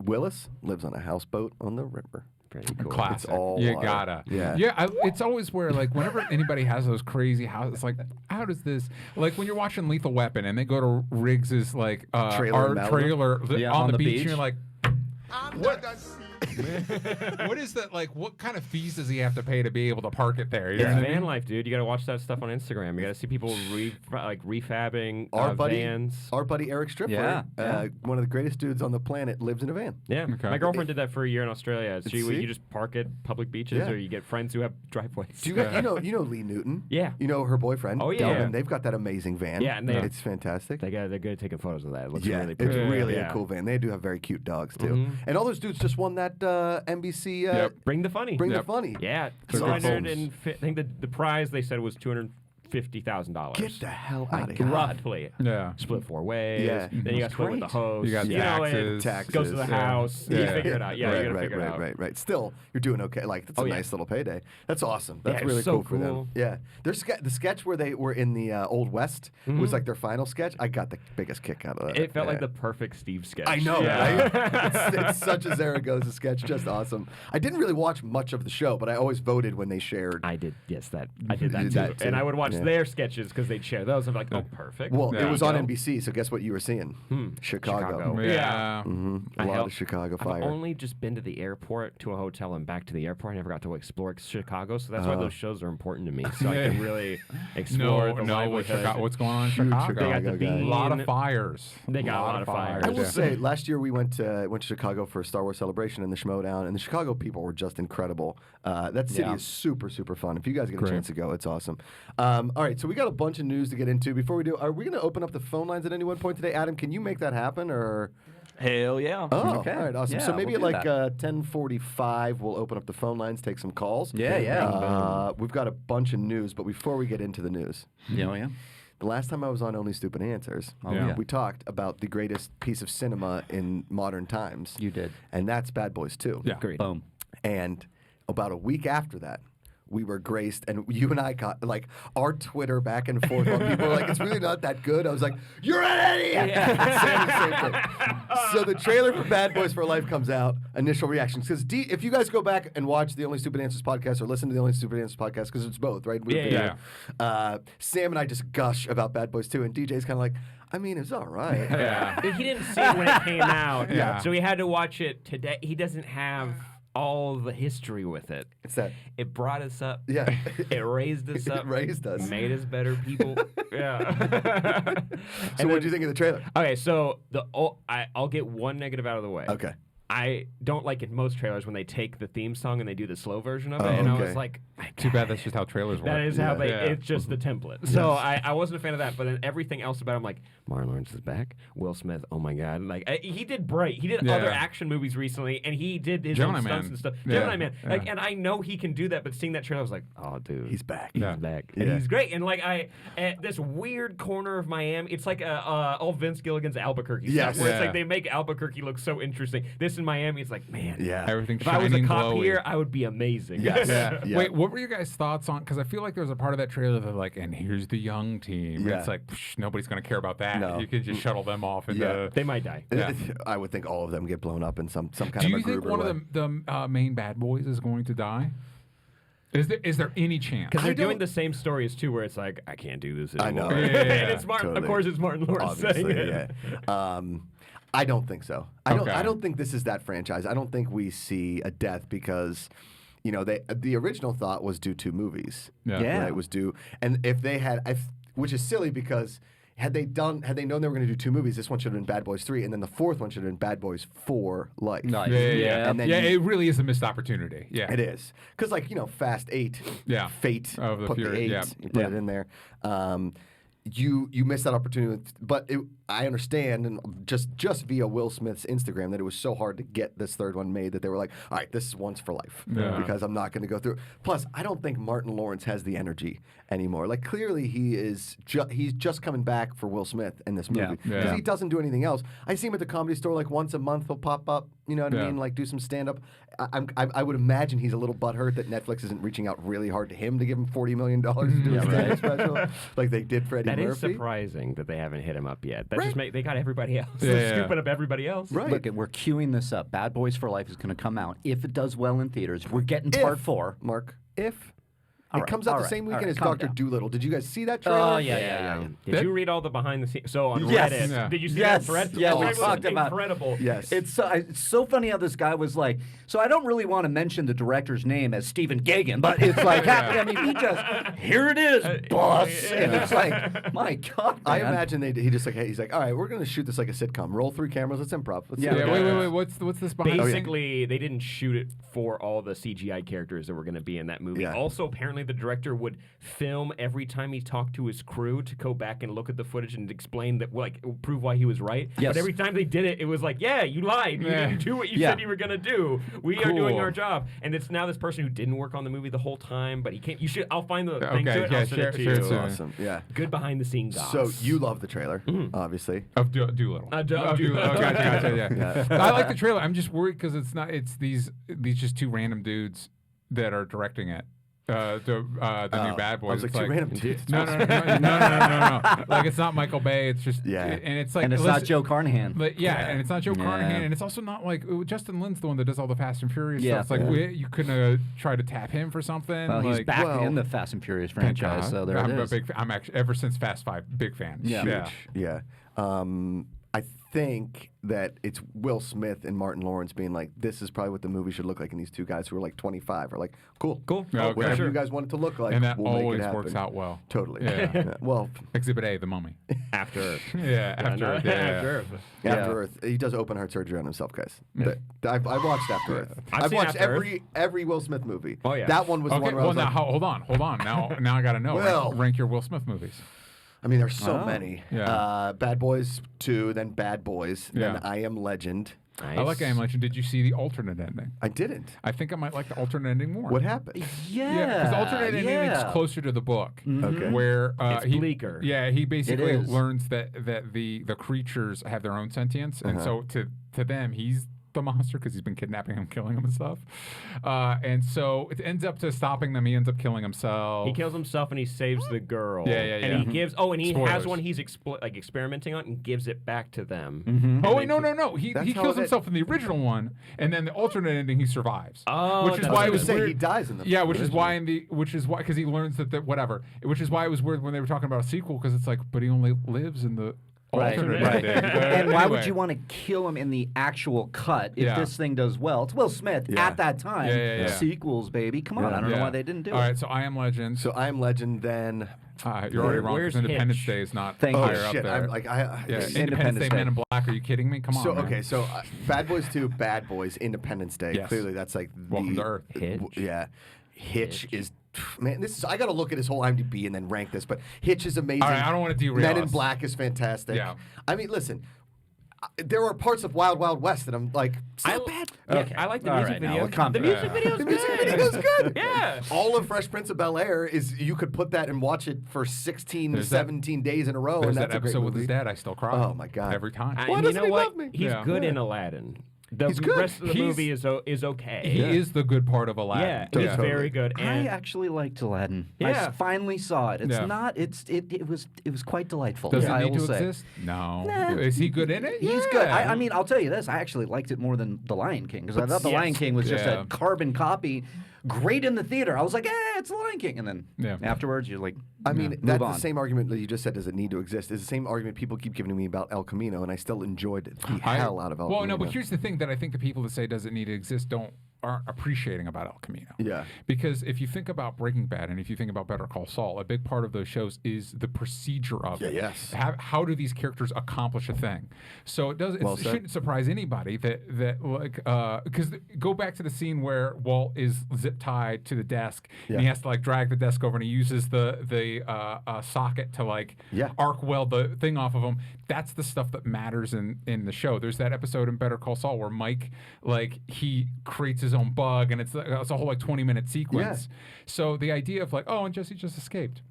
Willis lives on a houseboat on the river. Pretty cool. Classic. It's all you water. gotta. Yeah. It's always where like whenever anybody has those crazy houses, it's like how does this like when you're watching Lethal Weapon and they go to Riggs's like Trailer in our Malibu? trailer Yeah, on on the the beach, beach. and you're like. What? What is that like? What kind of fees does he have to pay to be able to park it there? You know It's what I van mean? life, dude. You got to watch that stuff on Instagram. You got to see people refabbing Our buddy, vans. our buddy Eric Striffler, Yeah. one of the greatest dudes on the planet, lives in a van. Yeah, Okay. my girlfriend did that for a year in Australia. See? You just park at public beaches, Yeah. or you get friends who have driveways. Do you guys, you know Lee Newton? Yeah. You know her boyfriend? Oh, yeah. Delvin. They've got that amazing van. Yeah, and it's fantastic. they're good at taking photos of that. It looks Yeah, really it's pretty. really Yeah. a cool van. They do have very cute dogs too. And all those dudes just won that NBC. Bring the funny. Bring the Yep. funny. Yeah, That's awesome. I think the prize they said was $250,000. Get the hell out of here. Roughly. Yeah. Split 4 ways. Yeah. Then you got That's split with the great. host. You got know, taxes. Goes to the Yeah. house. Yeah. You figure it out. Yeah, you got to right, figure it out. right. Still, you're doing okay. Like that's a yeah. nice little payday. That's awesome. That's Yeah, really it's so cool for them. cool. Yeah, there's the sketch where they were in the Old West was like their final sketch. I got the biggest kick out of that. It felt like Yeah. the perfect Steve sketch. I know, Yeah. right? it's such a Zaragoza sketch, just awesome. I didn't really watch much of the show, but I always voted when they shared. I did. Yes, I did that did too. that too. And I would watch their sketches because they'd share those. I'm like, oh, perfect. Well, Yeah. it was on NBC, so guess what you were seeing? Chicago. Yeah. A lot of Chicago fire. I've only just been to the airport, to a hotel, and back to the airport. I never got to explore Chicago, so that's why those shows are important to me. So I can really explore the livelihood. What's going on in Huge Chicago? They got the guy. bean. A lot of fires. They got a lot of fires. I will say, last year we went to Chicago for a Star Wars celebration in the Schmodown, and the Chicago people were just incredible. That city is super, super fun. If you guys get a chance to go, it's awesome. All right, so we got a bunch of news to get into. Before we do, are we going to open up the phone lines at any one point today? Adam, can you make that happen? Or Hell yeah. Oh, Okay. all right, awesome. Yeah, So maybe we'll at do like 10:45, we'll open up the phone lines, take some calls. Yeah. We've got a bunch of news, but before we get into the news, Yeah. the last time I was on Only Stupid Answers, Yeah. we talked about the greatest piece of cinema in modern times. You did. And that's Bad Boys 2. Yeah. Agreed. Boom. And about a week after that, we were graced, and you and I got like our Twitter back and forth. On people were like, "It's really not that good." I was like, "You're an idiot." Saying the same thing. So the trailer for Bad Boys for Life comes out. Initial reactions, because if you guys go back and watch the Only Stupid Answers podcast or listen to the Only Stupid Answers podcast, because it's both, right? Sam and I just gush about Bad Boys 2, and DJ's kind of like, I mean, it's all right. Yeah. He didn't see it when it came out, Yeah. so he had to watch it today. He doesn't have all the history with it. It's that. It brought us up. Yeah. It raised us up. It raised us. Made us better people. Yeah. So what do you think of the trailer? Okay, so I'll get one negative out of the way. Okay. I don't like in most trailers when they take the theme song and they do the slow version of it, Oh, and I okay. was like, Too bad that's just how trailers work. that is how they. Yeah. It's just the template. So I wasn't a fan of that. But then everything else about him, like Martin Lawrence is back, Will Smith. Oh my God! Like he did Bright. He did Yeah. other action movies recently, and he did his Gemini own stunts Man. and stuff. Yeah. Gemini Man. Yeah. Like, and I know he can do that. But seeing that trailer, I was like, oh, dude, He's back. He's Yeah. back, Yeah. and he's great. And like at this weird corner of Miami, it's like all Vince Gilligan's Albuquerque Yes. stuff, where it's Yeah. like they make Albuquerque look so interesting. This in Miami, it's like, man, Yeah. Everything if I was a shining, cop glowy. here, I would be amazing. Yes. Yeah. Yeah. Wait, what were your guys' thoughts on? Because I feel like there was a part of that trailer that like, and here's the young team. Yeah. It's like nobody's gonna care about that. No. You can just shuttle them off into. Yeah. They might die. Yeah. I would think all of them get blown up in some kind Do of a you think Gruber one way. of the main bad boys is going to die? Is there any chance? Because they're doing don't- the same story as two, where it's like, I can't do this anymore. I know. Yeah, yeah, yeah. And it's Martin. Totally. Of course, it's Martin Lawrence saying Obviously, it. yeah. I don't think so. I Okay. don't think this is that franchise. I don't think we see a death because, you know, the original thought was do 2 movies. Yeah. Yeah. Right, was do, and if they had, which is silly because had they known they were going to do 2 movies, this one should have been Bad Boys 3, and then the 4th one should have been Bad Boys for Life. Nice. Yeah. And then yeah, you- it really is a missed opportunity. Yeah. It is because, like, you know, Fast 8, Yeah. Fate, Of the put Fury, the 8, yeah. you put it in there. You missed that opportunity, but I understand, and just via Will Smith's Instagram, that it was so hard to get this 3rd one made that they were like, all right, this is once for life Yeah. because I'm not going to go through. Plus, I don't think Martin Lawrence has the energy anymore. Like, clearly he is he's just coming back for Will Smith in this movie Yeah. because Yeah. he doesn't do anything else. I see him at the Comedy Store like once a month. He'll pop up, you know what I Yeah. mean? Like do some stand up. I would imagine he's a little butthurt that Netflix isn't reaching out really hard to him to give him $40 million to do a stand-up special, like they did for Eddie That is Murphy. surprising that they haven't hit him up yet. That Right. just they got everybody else. Yeah, They're yeah. scooping up everybody else. Right. Look, we're queuing this up. Bad Boys for Life is going to come out. If it does well in theaters, we're getting part 4. Mark, if All it right, comes out all the right, same all weekend right, as calm Dr. down. Dolittle. Did you guys see that trailer? Oh, yeah. Did That- you read all the behind the scenes? So on Yes. Reddit, Yeah. did you see Yes. that thread? Yeah, Oh, we it was talked about- incredible. Yes. It's so funny how this guy was like, so I don't really want to mention the director's name as Stephen Gaghan, but it's like, I mean, he just, here it is, boss. And it's like, my God, I man. imagine he just like he's like, all right, we're going to shoot this like a sitcom. Roll 3 cameras. Let's improv. Let's Yeah. see Yeah, what wait. happens." What's this behind? Basically, they didn't shoot it for all the CGI characters that were going to be in that movie. Yeah. Also, apparently, the director would film every time he talked to his crew to go back and look at the footage and explain that, like, prove why he was right. Yes. But every time they did it, it was like, yeah, you lied. You Yeah. didn't do what you Yeah. said you were going to do. We are doing Cool. our job. And it's now this person who didn't work on the movie the whole time, but he can't. You should. I'll find the thing Okay, to it. yeah, I'll send share- it to share you. it to me. Awesome. Yeah. Good behind the scenes. So you love the trailer, obviously. Of Doolittle. Of Doolittle. Doolittle. Oh, gotcha, yeah. Yeah. I like the trailer. I'm just worried because it's these just 2 random dudes that are directing it. the new Bad Boys. I was like, It's two random dudes. no. Like it's not Michael Bay. It's just and it's like And it's not Joe Carnahan. But and it's not Joe Carnahan, and it's also not like Justin Lin's the one that does all the Fast and Furious stuff. It's like you couldn't try to tap him for something. Well, he's like, back in the Fast and Furious franchise, so there I'm it a is. big. I'm actually ever since Fast 5, big fan. Yeah. Yeah. I think that it's Will Smith and Martin Lawrence being like, this is probably what the movie should look like, and these two guys who are like 25 are like, cool. Yeah, okay. Whatever Sure. you guys want it to look like, And that we'll make always it happen. works out well. Totally. Yeah. Well, Exhibit A, The Mummy. After Earth. After Earth. After Earth. After Earth, he does open heart surgery on himself, guys. I've watched After Earth. I've seen watched After every Will Smith movie. Oh, yeah. That one was the Okay, one where I well, was now like, hold on. Now I got to know. Well- rank your Will Smith movies. I mean, there's so many. Yeah. Bad Boys 2, then Bad Boys, then Yeah. I Am Legend. Nice. I like I Am Legend. Did you see the alternate ending? I didn't. I think I might like the alternate ending more. What happened? Yeah, because the alternate ending is closer to the book, Okay. where It's he, bleaker. Yeah, he basically is. learns that the creatures have their own sentience, and so to them he's the monster because he's been kidnapping him, killing him, and stuff. And so it ends up to stopping them. He ends up killing himself. He kills himself and he saves the girl. Yeah. And he gives. Oh, and he Spoilers. has one he's experimenting on and gives it back to them. Oh wait, no. He That's how kills it- himself in the original one, and then the alternate ending he survives. Oh, which is that's why what it I was was say weird. he dies in the Yeah, which is original. why because he learns that whatever. Which is why it was weird when they were talking about a sequel because it's like, but he only lives in the alternate Right. ending. And why would Anyway. you want to kill him in the actual cut if Yeah. this thing does well? It's Will Smith at that time. Yeah. Sequels, baby. Come on. I don't know why they didn't do All it. right, so I Am Legend. So I Am Legend, then. You're already wrong. Where's 'Cause Independence Hitch? Day is not Thank you. higher Oh up shit! there. I'm like Yeah, Independence Independence Day, Day. Men in Black. Are you kidding me? Come on. So man. okay, so Bad Boys 2, Bad Boys, Independence Day. Yes. Clearly, that's like Welcome to Earth. Hitch. Yeah, Hitch is. Man, this is. I got to look at his whole IMDb and then rank this. But Hitch is amazing. All right, I don't wanna derail Men in us. Black is fantastic. Yeah. I mean, listen. There are parts of Wild Wild West that I'm like, it's not bad. Yeah, I like the All music right, now, video. well, calm The down. music video's The good. music video's good. Yeah. All of Fresh Prince of Bel-Air is you could put that and watch it for 16 to There's that- 17 days in a row. There's and that that's a great episode with movie. his dad. I still cry. Oh, my God. Every time. Why And doesn't you know he what? love me? He's Yeah. good Yeah. in Aladdin. The He's good. rest of the He's- movie is okay. He is the good part of Aladdin. Yeah, Totally. he's very good. I And actually liked Aladdin. I Yeah. finally saw it. It's Yeah. not. It was quite delightful. Does it I need will to say. exist? No. Nah. Is he good in it? He's Yeah. good. I mean, I'll tell you this. I actually liked it more than The Lion King because I thought The Yes. Lion King was just Yeah. a carbon copy. Great in the theater. I was like, it's The Lion King, and then afterwards you're like, I mean, move that's on. the same argument that you just said. Does it need to exist? Is the same argument people keep giving to me about El Camino, and I still enjoyed the hell out of El Camino. Well, no, but here's the thing that I think the people that say does it need to exist aren't appreciating about El Camino. Yeah. Because if you think about Breaking Bad and if you think about Better Call Saul, a big part of those shows is the procedure of it. yes. How do these characters accomplish a thing? So it Well it said. shouldn't surprise anybody that like because go back to the scene where Walt is zip tied to the desk and he has to like drag the desk over and he uses the socket to like arc weld the thing off of him. That's the stuff that matters in the show. There's that episode in Better Call Saul where Mike like he creates his own bug and it's a whole like 20-minute sequence. So the idea of like, oh, and Jesse just escaped.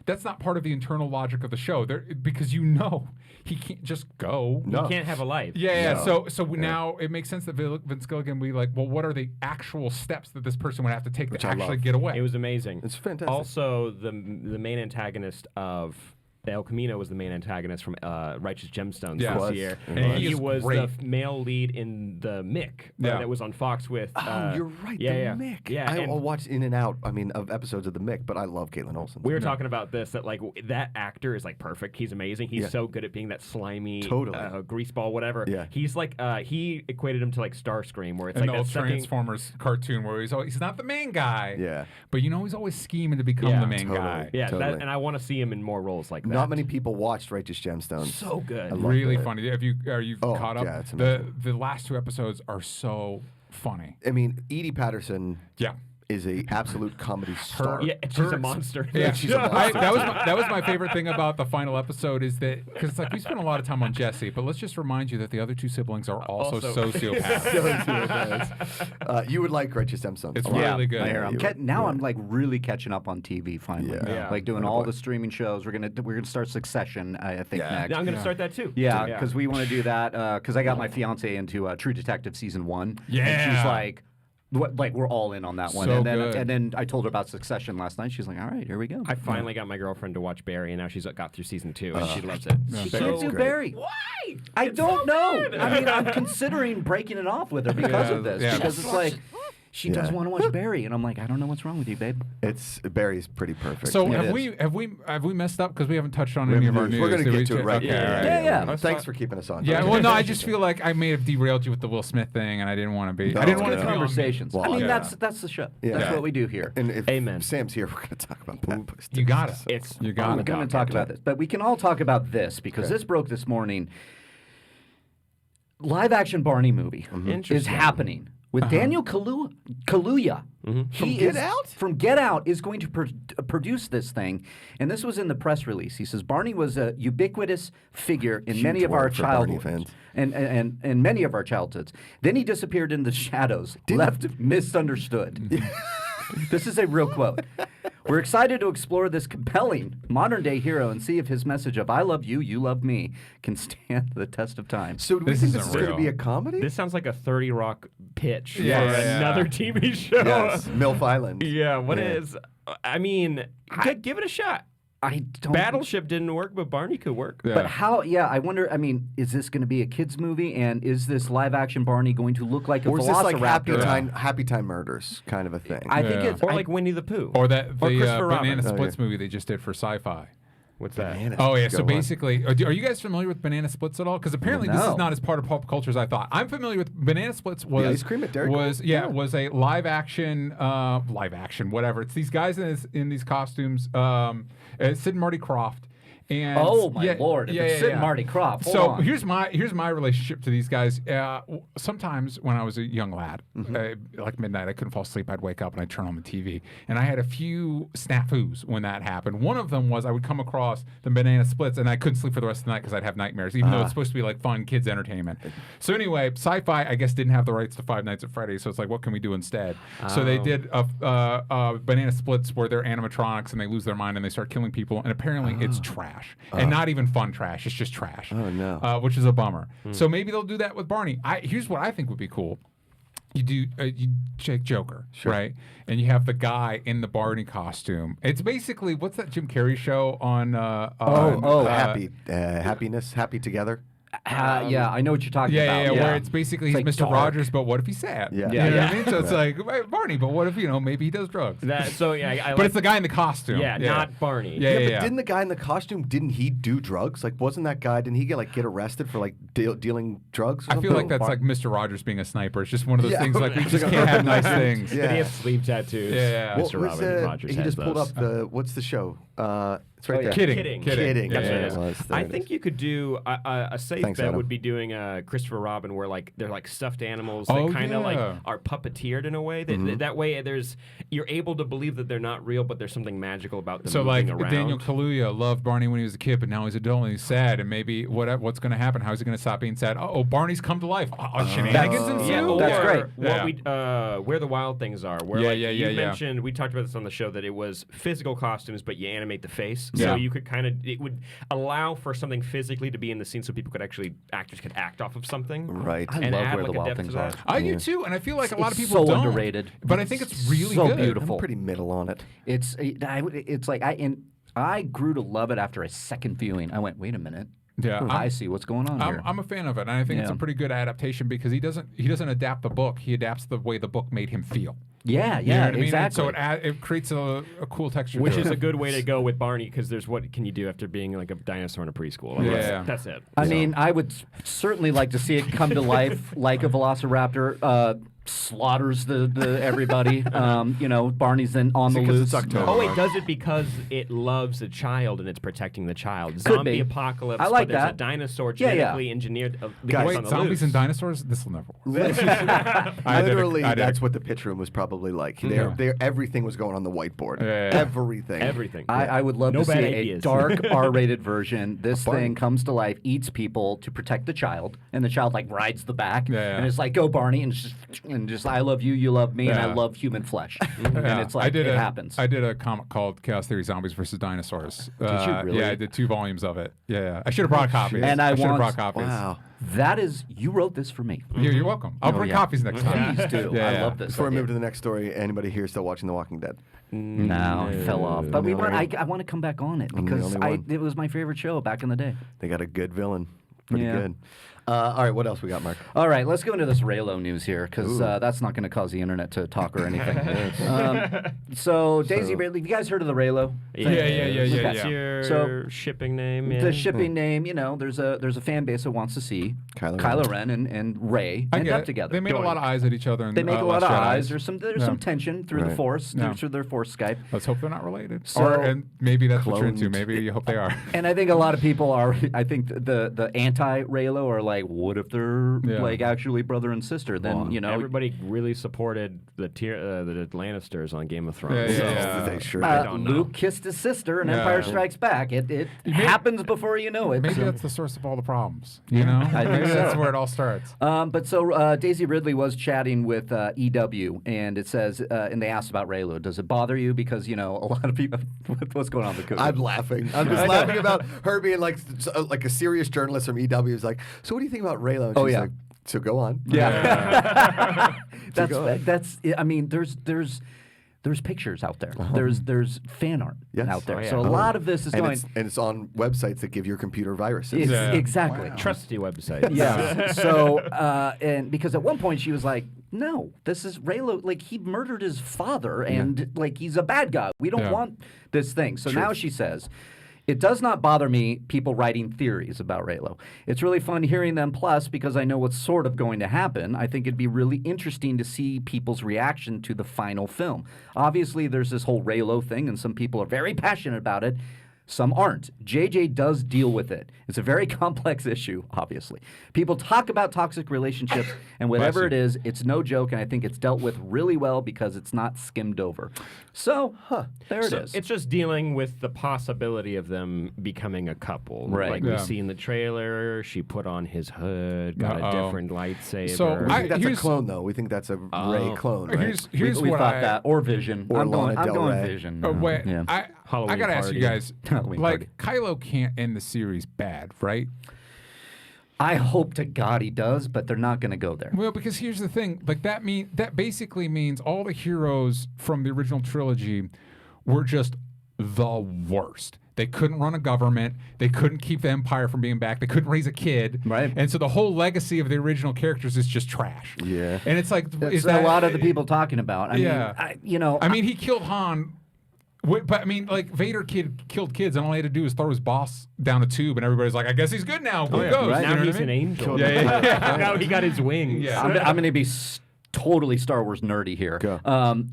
That's not part of the internal logic of the show. Because he can't just go. he can't have a life. Yeah. So now it makes sense that Vince Gilligan would be like, well, what are the actual steps that this person would have to take to actually get away? It was amazing. It's fantastic. Also, the main antagonist of El Camino was the main antagonist from Righteous Gemstones Yeah. this Was. year. And And he he is was great. the male lead in the Mick that was on Fox with. Oh, you're right. Yeah, the Mick. Yeah, I'll watch in and out. I mean, of episodes of the Mick, but I love Caitlin Olsen. we were talking about this that like that actor is like perfect. He's amazing. He's so good at being that slimy, greaseball, whatever. Yeah. He's like he equated him to like Starscream, where it's An like old that sucking. Transformers cartoon where he's not the main guy. Yeah. But he's always scheming to become Yeah, the main totally. guy. Yeah, Totally. and I want to see him in more roles like that. Not many people watched Righteous Gemstones. So good. I love Really that. funny. Are you caught up? yeah, it's the amazing. last two episodes are so funny. I mean, Edie Patterson Yeah. is a absolute comedy star. Yeah, she's a monster. Yeah, she's a monster. that was my favorite thing about the final episode is that because it's like we spent a lot of time on Jesse, but let's just remind you that the other two siblings are also sociopaths. You would like Righteous Gemstones. It's a lot. really good. I hear. I'm You would. I'm like really catching up on TV finally. Yeah. Like doing all the streaming shows. We're gonna start Succession. I think next. Yeah, I'm gonna start that too. Yeah, because we want to do that. Because I got my fiance into True Detective season 1. Yeah. and she's like, Like we're all in on that one. So and then good. and then I told her about Succession last night. She's like, all right, here we go. I finally got my girlfriend to watch Barry, and now she's got through season 2, and she loves it. She Barry's can't do great. Barry. Why? I It's don't so know. good. I mean, I'm considering breaking it off with her because of this. Yeah. Because it's like she does Yeah. want to watch Barry, and I'm like, I don't know what's wrong with you, babe. It's Barry's pretty perfect. So It have we messed up because we haven't touched on We any have of our news. news? We're gonna Did get we to it check- right Okay, now. all right. Yeah. Thanks for keeping us on. Yeah, track. well, no, I just feel like I may have derailed you with the Will Smith thing, and I didn't want to be. No, I didn't it's want it good. to be on me. Conversations. Well, I mean, yeah. that's the show. Yeah. That's Yeah. what we do here. And if Amen. Sam's here, we're going to talk about poop. You got it. It's You got We're it. going to talk about this, but we can all talk about this because Okay. this broke this morning. Live-action Barney movie is Interesting. happening with Daniel Kaluuya. He Get Out? From Get Out is going to produce this thing, and this was in the press release. He says Barney was a ubiquitous figure in Huge many of our word for Barney childhoods, fans. and many of our childhoods. Then he disappeared in the shadows, left misunderstood. This is a real quote. We're excited to explore this compelling modern-day hero and see if his message of "I love you, you love me" can stand the test of time. So do we This think isn't this is going to real. be a comedy? This sounds like a 30 Rock pitch Yeah, for yeah, yeah. another TV show. Yes, MILF Island. Yeah, what Yeah. is? I mean, give it a shot. I don't. Battleship didn't work, but Barney could work. Yeah. But how? Yeah, I wonder. I mean, is this going to be a kids' movie? And is this live-action Barney going to look like a Or is this like velociraptor? Happy Time Murders kind of a thing? I think Yeah. it's Or I- like Winnie the Pooh. Or that Or the Christopher Banana Robin. Splits yeah. movie they just did for Sci-Fi. What's that? Bananas. Oh yeah, Go so on. basically, are you guys familiar with Banana Splits at all? Because apparently this No. is not as part of pop culture as I thought. I'm familiar with Banana Splits. Was ice cream at Dairy Queen? was was a live action, whatever. It's these guys in these costumes. Sid and Marty Krofft. And Oh my lord! If it's Sid and Marty Krofft. Hold So on. here's my relationship to these guys. Sometimes when I was a young lad, like midnight, I couldn't fall asleep. I'd wake up and I'd turn on the TV, and I had a few snafus when that happened. One of them was I would come across the Banana Splits, and I couldn't sleep for the rest of the night because I'd have nightmares, even though it's supposed to be like fun kids entertainment. So anyway, Sci-Fi I guess didn't have the rights to Five Nights at Freddy's, so it's like, what can we do instead? So they did Banana Splits where they're animatronics and they lose their mind and they start killing people, and apparently it's trash and not even fun trash. It's just trash. Oh, no. Which is a bummer. So maybe they'll do that with Barney. Here's what I think would be cool. You take Joker, right? And you have the guy in the Barney costume. It's basically, what's that Jim Carrey show on? Happy Together. Yeah, I know what you're talking about. Where it's basically It's he's like Mr. dark. Rogers, but what if he's sad? Yeah. You know what I mean? So it's like hey, Barney, but what if maybe he does drugs? I But it's the guy in the costume. Yeah, not Barney. Yeah, But didn't the guy in the costume, didn't he do drugs? Like, wasn't that guy, didn't he get arrested for like dealing drugs or I feel something? like that's like Mr. Rogers being a sniper. It's just one of those Yeah. things like we just can't have nice things. Yeah. Did he have sleeve tattoos? Yeah. What Mr. was Robin Rogers he has just pulled those. up the, what's the show? It's right there. Kidding. Kidding. That's Yeah, what it it is. was. There I it think is. you could do a safe Thanks, bet Adam. would be doing Christopher Robin, where like they're like stuffed animals Oh, that kind of like yeah. are puppeteered in a way. That way, you're able to believe that they're not real, but there's something magical about them. So like moving around. Daniel Kaluuya loved Barney when he was a kid, but now he's adult and he's sad. And maybe what's going to happen? How is he going to stop being sad? Oh, Barney's come to life. Shenanigans ensue. Yeah, or That's great. Where the wild things are. Where Yeah, you yeah. mentioned, we talked about this on the show, that it was physical costumes, but you animate the face, Yeah. so you could it would allow for something physically to be in the scene, so actors could act off of something. Right. I And love add Where like the a Wild depth to Things that. Are. I do too, and I feel like a lot of It's people so don't. underrated. But I think it's really so good. beautiful. I'm pretty middle on it. It's like I grew to love it after a second viewing. I went, wait a minute. Yeah, I see what's going on here. I'm a fan of it, and I think it's a Yeah. pretty good adaptation because he doesn't adapt the book. He adapts the way the book made him feel. Yeah, You know yeah, what I mean? And exactly. so it creates a cool texture. Which to is it. a good way to go with Barney, because there's what can you do after being like a dinosaur in a preschool? Like, Yeah. that's it. I mean, I would certainly like to see it come to life like a velociraptor. Slaughters the everybody. Barney's then on the 'cause loose. it's October? Oh wait, does it because it loves a child and it's protecting the child? Could Zombie be. apocalypse. I like but there's that. a dinosaur Yeah, yeah. genetically engineered. Guys, Wait, on the zombies loose. and dinosaurs? This will never work. Literally, I did it. that's what the pitch room was probably like. Everything was going on the whiteboard. Yeah. Everything. Everything. I would love No to see bad a ideas. dark R-rated version. This Barney. thing comes to life, eats people to protect the child, and the child like rides the back, Yeah. and it's like, "Go, Barney!" and it's just, and just I love you, you love me, and I Yeah. love human flesh. Yeah. And it's like it happens. I did a comic called Chaos Theory: Zombies versus Dinosaurs. Did you really? Yeah, I did 2 volumes of it. Yeah. I should have brought copies. And I should have want- brought copies. Wow. That is, you wrote this for me. You're welcome. I'll bring yeah. copies next time. Please do. Yeah, I yeah. love this. Before I idea. move to the next story, anybody here still watching The Walking Dead? No, it fell off. But we No. want. I want to come back on it I'm the because only one. it was my favorite show back in the day. They got a good villain. Pretty Yeah. good. All right, what else we got, Mark? All right, let's go into this Reylo news here because that's not going to cause the internet to talk or anything. So Daisy Ridley, have you guys heard of the Reylo? Yeah, yeah. That's your So, shipping name. Yeah. The shipping name, there's a fan base that wants to see Kylo Ren and Rey I end get up it. together. They made a lot of eyes at each other. In, They make a lot Last of Jedi. eyes. There's some tension through the Right. Force, Yeah. through their Force Skype. Let's hope they're not related. So- and maybe that's what you're into. Cloned. Maybe you hope they are. And I think a lot of people are. I think the anti Reylo are like, what if they're like actually brother and sister? Then Everybody really supported the Lannisters on Game of Thrones. Yeah, so yeah. They sure I did. don't know. Luke kissed his sister in Yeah. Empire Strikes Back. It happens before you know it. Maybe so- that's the source of all the problems. You know, I think maybe that's so. where it all starts. But so Daisy Ridley was chatting with EW, and it says, and they asked about Reylo. Does it bother you? Because a lot of people. What's going on with the I'm laughing. I'm just laughing about her being like a serious journalist from EW. Is like, so what do you think about Reylo? And Oh, she's yeah. like, so go on. Yeah. go. that's. I mean, there's pictures out there. There's fan art Yes. out there. Oh, yeah. So a lot of this is And going. it's on websites that give your computer viruses. Yeah. Exactly. Trusty website. Yeah. So, and because at one point she was like, "No, this is Reylo. Like he murdered his father, and like he's a bad guy. We don't want this thing." So now she says, "It does not bother me people writing theories about Reylo. It's really fun hearing them. Plus, because I know what's sort of going to happen, I think it'd be really interesting to see people's reaction to the final film. Obviously, there's this whole Reylo thing, and some people are very passionate about it." Some aren't. JJ does deal with it. It's a very complex issue, obviously. People talk about toxic relationships, and whatever it is, it's no joke, and I think it's dealt with really well because it's not skimmed over. So, there it is. It's just dealing with the possibility of them becoming a couple. Right. Like Yeah. we see in the trailer, she put on his hood, got a different lightsaber. So We think that's a here's- clone, though. We think that's a Rey clone, right? Here's we what thought I that. Or Vision. Or I'm going Lana Del Rey. Vision. wait, Yeah. I Halloween gotta ask you party. guys. Halloween like Kylo can't end the series bad, right? I hope to God he does, but they're not going to go there. Well, because here's the thing. Like that basically means all the heroes from the original trilogy were just the worst. They couldn't run a government. They couldn't keep the Empire from being back. They couldn't raise a kid. Right. And so the whole legacy of the original characters is just trash. Yeah. And it's like, That's is that a lot of the people talking about. I Yeah. mean, I mean, he killed Han. But I mean, like Vader killed kids, and all he had to do was throw his boss down a tube, and everybody's like, "I guess he's good now. Who goes?" right. You now know what he's I mean? an angel. Yeah. Now he got his wings. Yeah. I'm going to be totally Star Wars nerdy here. Go.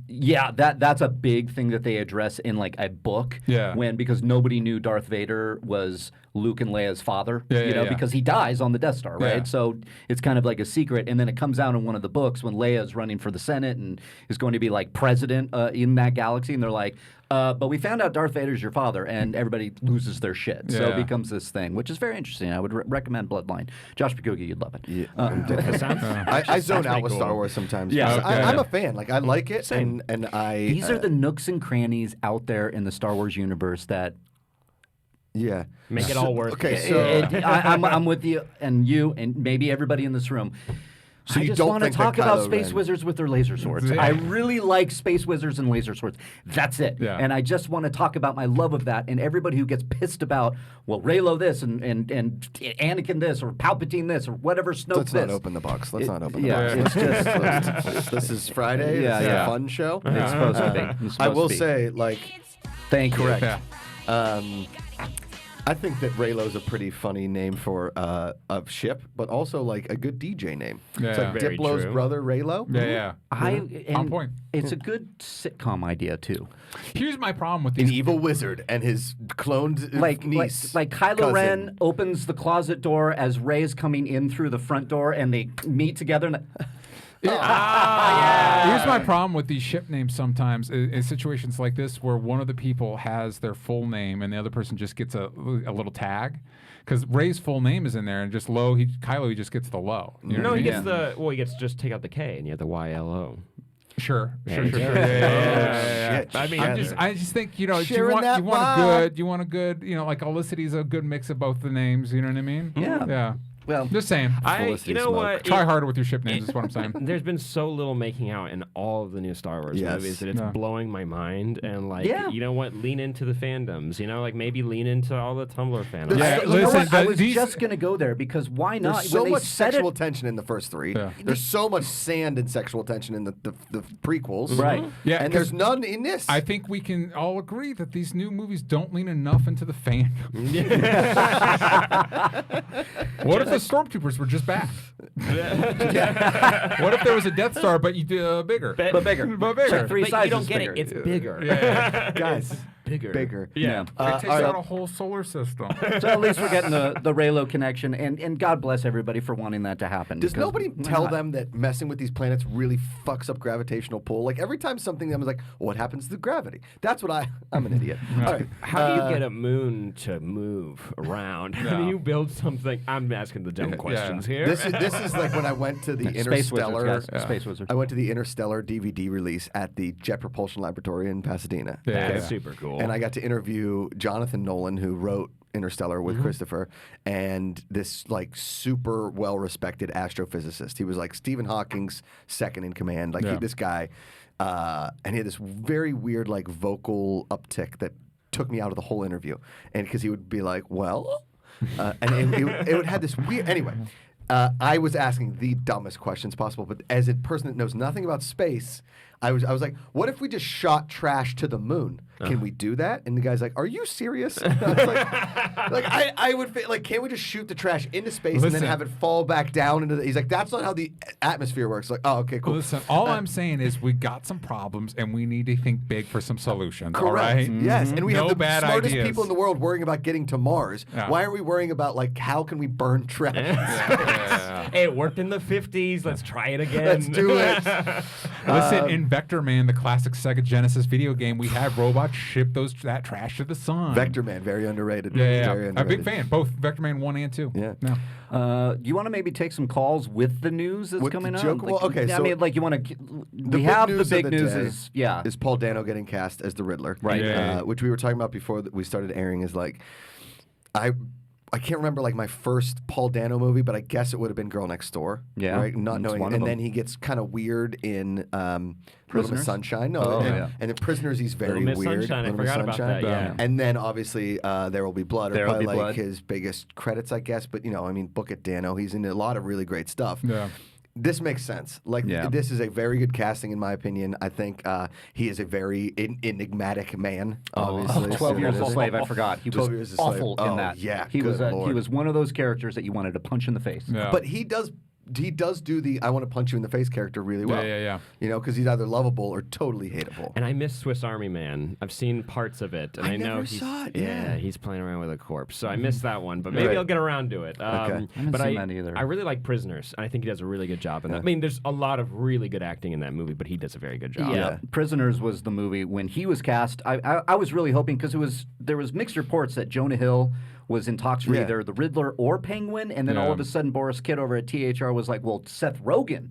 Yeah, that's a big thing that they address in like a book. Yeah. Because nobody knew Darth Vader was Luke and Leia's father. Yeah. Because he dies on the Death Star, right? Yeah. So it's kind of like a secret, and then it comes out in one of the books when Leia's running for the Senate and is going to be like president in that galaxy, and they're like. But we found out Darth Vader's your father, and everybody loses their shit. So it Yeah. becomes this thing, which is very interesting. I would recommend Bloodline. Josh Pikugi, you'd love it. Yeah. Sounds I zone out pretty with cool. Star Wars sometimes. Yeah. So Okay. I'm a fan. Like I like it, and I. These are the nooks and crannies out there in the Star Wars universe that yeah. Make it all worth Okay, it. so I'm with you and maybe everybody in this room. So I you just don't want to think that talk about Kylo space Ren- wizards with their laser swords. Yeah. I really like space wizards and laser swords. That's it. Yeah. And I just want to talk about my love of that. And everybody who gets pissed about, well, Reylo this and Anakin this or Palpatine this or whatever Snoke let's this. not open the box. Let's not open the Yeah, box. it's just This is Friday. Yeah, This is yeah. a fun show. it's supposed to be. It's I supposed will to be. say, like, Thank you. correct. Yeah. I think that Reylo's a pretty funny name for a ship, but also like a good DJ name. It's Yeah. like Very Diplo's true. brother Reylo. Yeah. On point. It's a good sitcom idea too. Here's my problem with An these. evil wizard and his cloned niece. Like Kylo cousin. Ren opens the closet door as Rey's coming in through the front door, and they meet together. And Here's my problem with these ship names sometimes in situations like this where one of the people has their full name and the other person just gets a little tag. Because Ray's full name is in there, and just Kylo, he just gets the low. You know No, what I he mean? gets he gets just take out the K and you have the YLO. Sure. Yeah. I mean, I just think you Sharing want that you want a good like Elicity's a good mix of both the names. You know what I mean? Yeah. Well, Just saying. Felicity You know smoke. what? Try harder with your ship names. Is what I'm saying. There's been so little making out in all of the new Star Wars Yes. movies that it's Yeah. blowing my mind. And Yeah. you know what? Lean into the fandoms. Like maybe lean into all the Tumblr fandoms. Yeah, you know listen, what? I was these- just going to go there because why not? There's so When they much said sexual it, tension in the first three. Yeah. There's so much sand and sexual tension in the prequels. Right. Yeah, And 'cause there's none in this. I think we can all agree that these new movies don't lean enough into the fandom. What if the stormtroopers were just back? What if there was a Death Star, but you did bigger? but bigger. But bigger. Like 3 But sizes you don't get bigger. it. It's bigger. Yeah. Guys, bigger. bigger. Yeah. It takes all right. out a whole solar system. So at least we're getting the Reylo connection, and God bless everybody for wanting that to happen. Does because nobody why tell not? them that messing with these planets really fucks up gravitational pull? Like every time something them is like, what happens to gravity? That's what I'm an idiot. All right. How do you get a moon to move around? How do you build something? I'm asking the dumb questions here. This is like when I went to the Space Interstellar. Wizards, guys. Space Wizards. I went to the Interstellar DVD release at the Jet Propulsion Laboratory in Pasadena. Yeah. That's super cool. And I got to interview Jonathan Nolan, who wrote Interstellar with Christopher, and this like super well-respected astrophysicist. He was like Stephen Hawking's second in command. Like this guy, and he had this very weird like vocal uptick that took me out of the whole interview. And because he would be like, "Well," and it would have this weird. Anyway, I was asking the dumbest questions possible, but as a person that knows nothing about space, I was like, what if we just shot trash to the moon? Can we do that? And the guy's like, are you serious? And I was I would like, can't we just shoot the trash into space and Listen. then have it fall back down into the? He's like, that's not how the atmosphere works. Like, oh, okay, cool. Listen, all I'm saying is we got some problems and we need to think big for some solutions. All Correct. right? Yes, and we No have the bad smartest ideas. people in the world worrying about getting to Mars. Yeah. Why aren't we worrying about like how can we burn trash? Hey, it worked in the 50s. Let's try it again. Let's do it. Listen, in Vector Man, the classic Sega Genesis video game, we had robots ship that trash to the sun. Vector Man, very underrated. Yeah. Very I'm a big underrated. fan. Both Vector Man 1 and 2. Yeah. No. Do you want to maybe take some calls with the news that's With the coming up? joke? Well, okay, I so mean, like you want to. The We have the of big the news day is Paul Dano getting cast as the Riddler, Right. Yeah. Which we were talking about before we started airing. Is like, I can't remember like my first Paul Dano movie, but I guess it would have been Girl Next Door. Yeah, right. Not that's knowing, one of and them. then he gets kind of weird in Little Prisoners? Miss Sunshine. No, Oh, and, yeah. and in Prisoners he's very Little Miss weird. Sunshine, I Little Miss forgot about Sunshine. that, yeah. And then obviously There Will Be Blood, There are Will probably Be like Blood. his biggest credits, I guess. But I mean, Book It Dano. He's in a lot of really great stuff. Yeah. This makes sense. Like Yeah. this is a very good casting in my opinion. I think he is a very enigmatic man. Obviously, 12 Years a So- Slave. I forgot. He 12 was Years a Slave. awful Oh, in that. yeah, he was good he Lord. was one of those characters that you wanted to punch in the face. Yeah. But he does do the I want to punch you in the face character really well. Yeah. Because he's either lovable or totally hateable. And I miss Swiss Army Man. I've seen parts of it, and I I know never he's saw it, yeah. he's playing around with a corpse. So I missed that one, but maybe Right. I'll get around to it. Okay. I haven't but seen that either. I really like Prisoners, and I think he does a really good job in that. I mean, there's a lot of really good acting in that movie, but he does a very good job. Yeah. Prisoners was the movie when he was cast. I was really hoping because there was mixed reports that Jonah Hill was in talks for Yeah. either the Riddler or Penguin, and then all Yeah. of a sudden Boris Kidd over at THR was like, "Well, Seth Rogen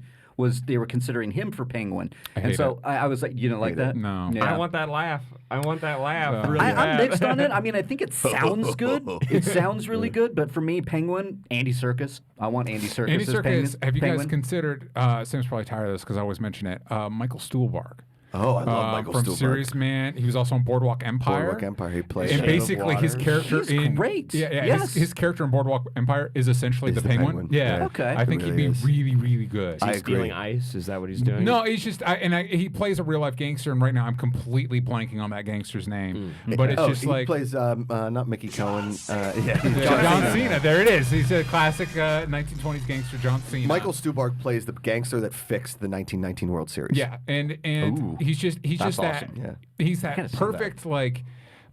they were considering him for Penguin," I and hate so I was like, "You don't like that?" No. Yeah. I want that laugh. I want that laugh. Yeah. Really I'm bad. mixed on it. I mean, I think it sounds good. It sounds really good, but for me, Penguin, Andy Serkis. I want Andy Serkis Andy as Serkis, have you guys Penguin. considered, Sam's probably tired of this because I always mention it, Michael Stuhlbarg. Oh, I love Michael from Stuhlbarg. Serious Man. He was also on Boardwalk Empire. Boardwalk Empire, he plays And Shadow of basically, his Water. character He's in great. Yeah, Yes. his character in Boardwalk Empire is essentially He's the the Penguin. Penguin. Yeah, Yeah. Okay. I think He he'd really be is. really, really good. I He's agree. stealing ice. Is that what he's doing? No, he's just, he plays a real life gangster, and right now I'm completely blanking on that gangster's name. Hmm. But it's just he like plays not Mickey Cohen. John Cena. There it is. He's a classic 1920s gangster, John Cena. Michael Stuhlbarg plays the gangster that fixed the 1919 World Series. Yeah, and Ooh, he's just that's that. awesome. Yeah. He's gotta that see perfect like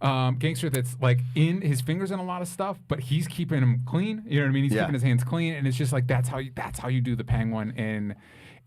gangster that's like in his fingers in a lot of stuff, but he's keeping him clean. You know what I mean? He's Yeah. keeping his hands clean, and it's just like that's how you do the Penguin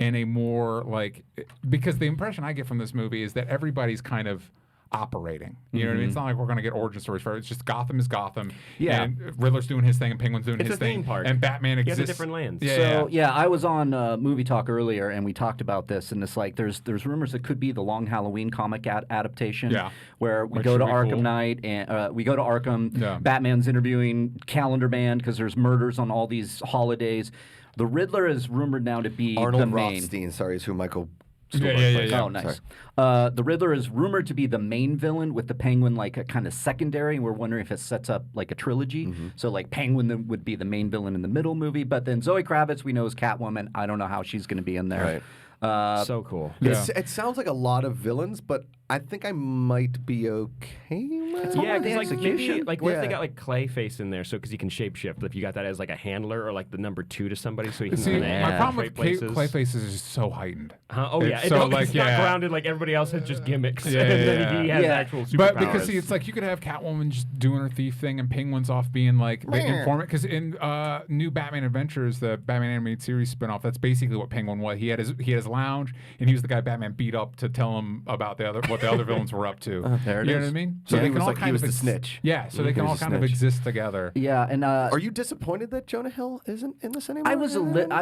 in a more like, because the impression I get from this movie is that everybody's kind of operating. You know what I mean? It's not like we're going to get origin stories for it. It's just Gotham is Gotham. Yeah. And Riddler's doing his thing and Penguin's doing It's his a theme thing. park. And Batman He exists. has a different lens. So yeah, I was on Movie Talk earlier, and we talked about this, and it's like there's rumors it could be the Long Halloween comic adaptation, where we Which go to should be Arkham cool. Knight, and we go to Arkham. Yeah. Batman's interviewing Calendar Man because there's murders on all these holidays. The Riddler is rumored now to be Arnold the main. Rothstein, sorry, is who Michael. Yeah. Oh, nice. The Riddler is rumored to be the main villain, with the Penguin like a kind of secondary. And we're wondering if it sets up like a trilogy. So like Penguin would be the main villain in the middle movie, but then Zoe Kravitz we know is Catwoman. I don't know how she's going to be in there. So cool. It sounds like a lot of villains, but I think I might be okay with Yeah, the because like maybe execution. like what if they got like Clayface in there, so because he can shapeshift. If you got that as like a handler or like the number 2 to somebody, so he can See, kinda my problem with infiltrate places. Clayface is just so heightened. Oh yeah, So, like, it's not yeah. grounded like everybody else has just gimmicks. Yeah, and then yeah, he yeah. has Yeah. actual superpowers. But because see, it's like you could have Catwoman just doing her thief thing, and Penguin's off being like the informant. Because in New Batman Adventures, the Batman animated series spinoff, that's basically what Penguin was. He had his lounge, and he was the guy Batman beat up to tell him about what the other villains were up to. There it you know is. what I mean? Yeah, they he can was all like- kind he was of the snitch. Yeah, so they can all was a kind of snitch. exist together. Yeah, and Are you disappointed that Jonah Hill isn't in this anymore? I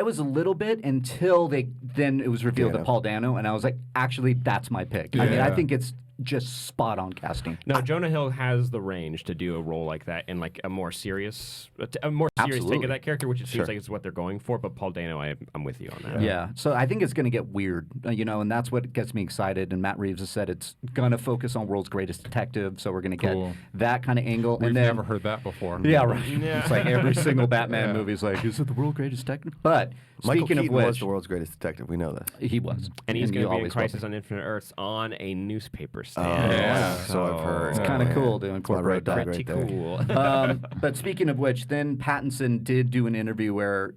was a little bit until then it was revealed Dano. that Paul Dano, and I was like, actually, that's my pick. I mean, I Yeah. think it's just spot on casting. No, Jonah Hill has the range to do a role like that in like a more serious take Absolutely. of that character, which it seems like is what they're going for. But Paul Dano, I'm with you on that. Yeah, so I think it's going to get weird, and that's what gets me excited. And Matt Reeves has said it's going to focus on World's Greatest Detective, so we're going to get Cool. that kind of angle. We've and then, never heard that before. Yeah, right. Yeah. It's like every single Batman Yeah. movie is like, is it the World's Greatest Detective? But Michael speaking Keaton of which, was the world's greatest detective. We know this. he was, And he's going you to be in always will Crisis be. on Infinite Earths on a newspaper stand. Yeah. So I've heard. It's kind of cool to It's my incorporate red dog that. Pretty right there. cool. But speaking of which, then Pattinson did do an interview where,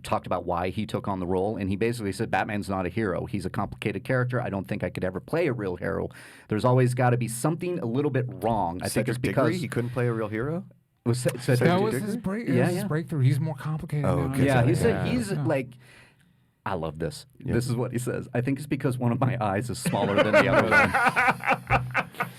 talked about why he took on the role. And he basically said, Batman's not a hero. He's a complicated character. I don't think I could ever play a real hero. There's always got to be something a little bit wrong. I think it's Cedric because... Diggory, he couldn't play a real hero. was That Cedric was Diggory? his breakthrough. He's more complicated Oh, now. okay. Yeah, he Yeah. said he's like... I love this. This is what he says. I think it's because one of my eyes is smaller than the other one.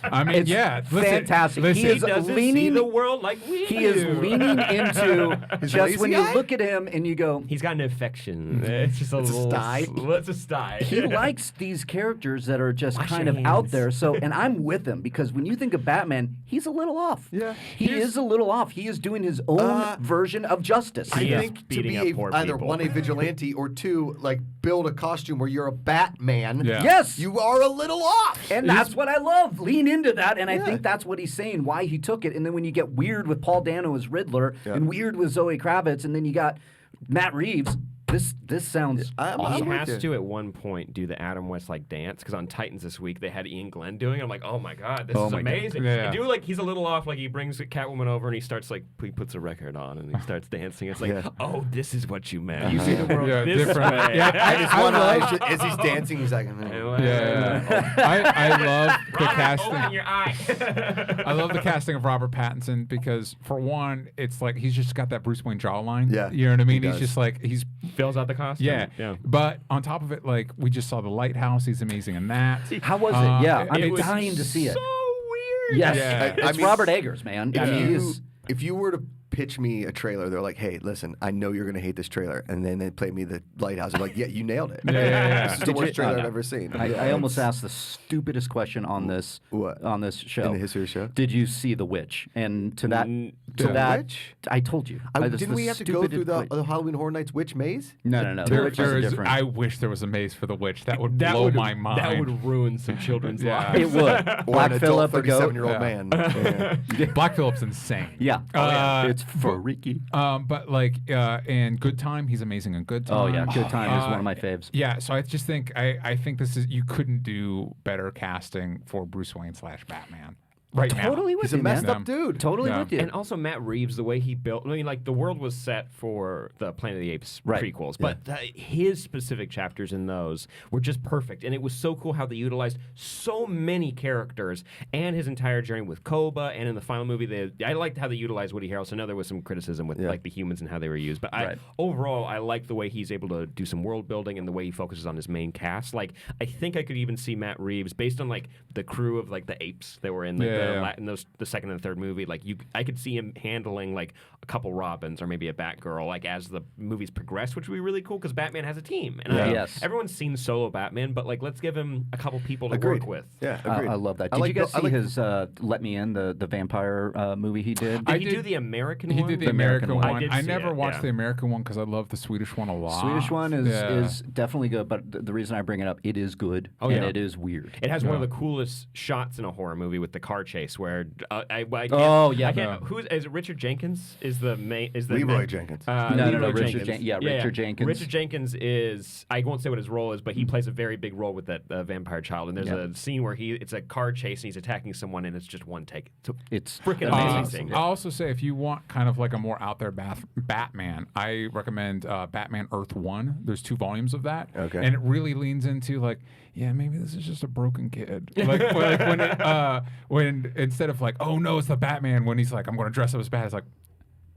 I mean, It's listen, fantastic. Listen, He is doesn't leaning see the world like we He do. is leaning into just when lazy you eye? look at him and you go, He's got an affection. It's just a It's a little sty. It's a sty. he likes these characters that are just Wash kind your of out hands. there. So, and I'm with him because when you think of Batman, he's a little off. Yeah. He is a little off. He is doing his own version of justice. I He is think to beating be up poor either people. one, a vigilante, or two, like build a costume where you're a Batman. Yeah. Yes. You are a little off. And that's what I love. Lean into that. And I think that's what he's saying, why he took it. And then when you get weird with Paul Dano as Riddler and weird with Zoe Kravitz, and then you got Matt Reeves, this sounds I'm awesome. He with has you. to at one point do the Adam West dance because on Titans this week they had Ian Glenn doing it. I'm like, oh my god, this is my God. amazing. Yeah. And do like he's a little off, like he brings Catwoman over and he starts like he puts a record on and he starts dancing. It's like, oh, this is what you meant. You see the world Yeah, this different. way. Yeah, His I one love- eye, as he's dancing, he's like, Yeah. I love the Robert, casting. open your eye. I love the casting of Robert Pattinson because, for one, it's like he's just got that Bruce Wayne jawline. Yeah, You know what I mean? he He's does. just like, he's, Fills out the costume. yeah. But on top of it, like, we just saw The Lighthouse. He's amazing in that. How was it? Yeah, it I'm was dying to see it. So weird. Yes, Yeah. it's Robert Eggers, man. I mean, he's if you were to pitch me a trailer, they're like, hey, listen, I know you're going to hate this trailer. And then they play me the Lighthouse. I'm like, yeah, you nailed it. Yeah. This is the Did you- worst trailer oh, I've no. ever seen. I Yeah, almost it's- asked the stupidest question on this What? on this show. In the history of the show? Did you see The Witch? And to that, The that, Witch? I told you. Didn't the we have to go through stupidest- the Halloween Horror Nights witch maze? No. The There, Witch there is is, different. I wish there was a maze for the witch. That would That blow would my mind. That would ruin some children's Yeah. lives. It would. Or Black an Phillip, adult a goat. 37-year-old man. Yeah. Black Phillip's insane. Yeah. It's freaky. But like in Good Time, he's amazing in Good Time. Oh yeah, Good Time is one of my faves. Yeah, so I just think I think this is, you couldn't do better casting for Bruce Wayne / Batman. right now. Totally with He's a you, messed man. up dude. Totally Yeah. with you. And also Matt Reeves, the way he built. I mean, like the world was set for the Planet of the Apes Right. prequels, but his specific chapters in those were just perfect, and it was so cool how they utilized so many characters and his entire journey with Koba, and in the final movie, I liked how they utilized Woody Harrelson. I know there was some criticism with like the humans and how they were used, but overall, I like the way he's able to do some world building and the way he focuses on his main cast. Like, I think I could even see Matt Reeves based on like the crew of like the apes that were in like, in the second and third movie. Like I could see him handling like a couple Robins or maybe a Batgirl like as the movies progress, which would be really cool because Batman has a team. And everyone's seen solo Batman, but like let's give him a couple people to work with. Yeah, agreed. I love that. Did you guys see his Let Me In, the vampire movie he did? Did he do the American one? He did the American one. I see never it, watched the American one because I love the Swedish one a lot. Swedish one is definitely good, but the reason I bring it up, it is good and it is weird. It has one of the coolest shots in a horror movie with the car chase where who is it? Richard Jenkins is the main Leroy Jenkins. No, Richard Jenkins. Richard Jenkins. Richard Jenkins is, I won't say what his role is, but he plays a very big role with that vampire child. And there's a scene where it's a car chase and he's attacking someone and it's just one take. It's freaking amazing thing. I'll also say if you want kind of like a more out there Batman, I recommend Batman Earth 1. There's 2 volumes of that. Okay. And it really leans into like, yeah, maybe this is just a broken kid. Like when instead of like, oh no, it's the Batman, when he's like, I'm going to dress up as Bat, it's like,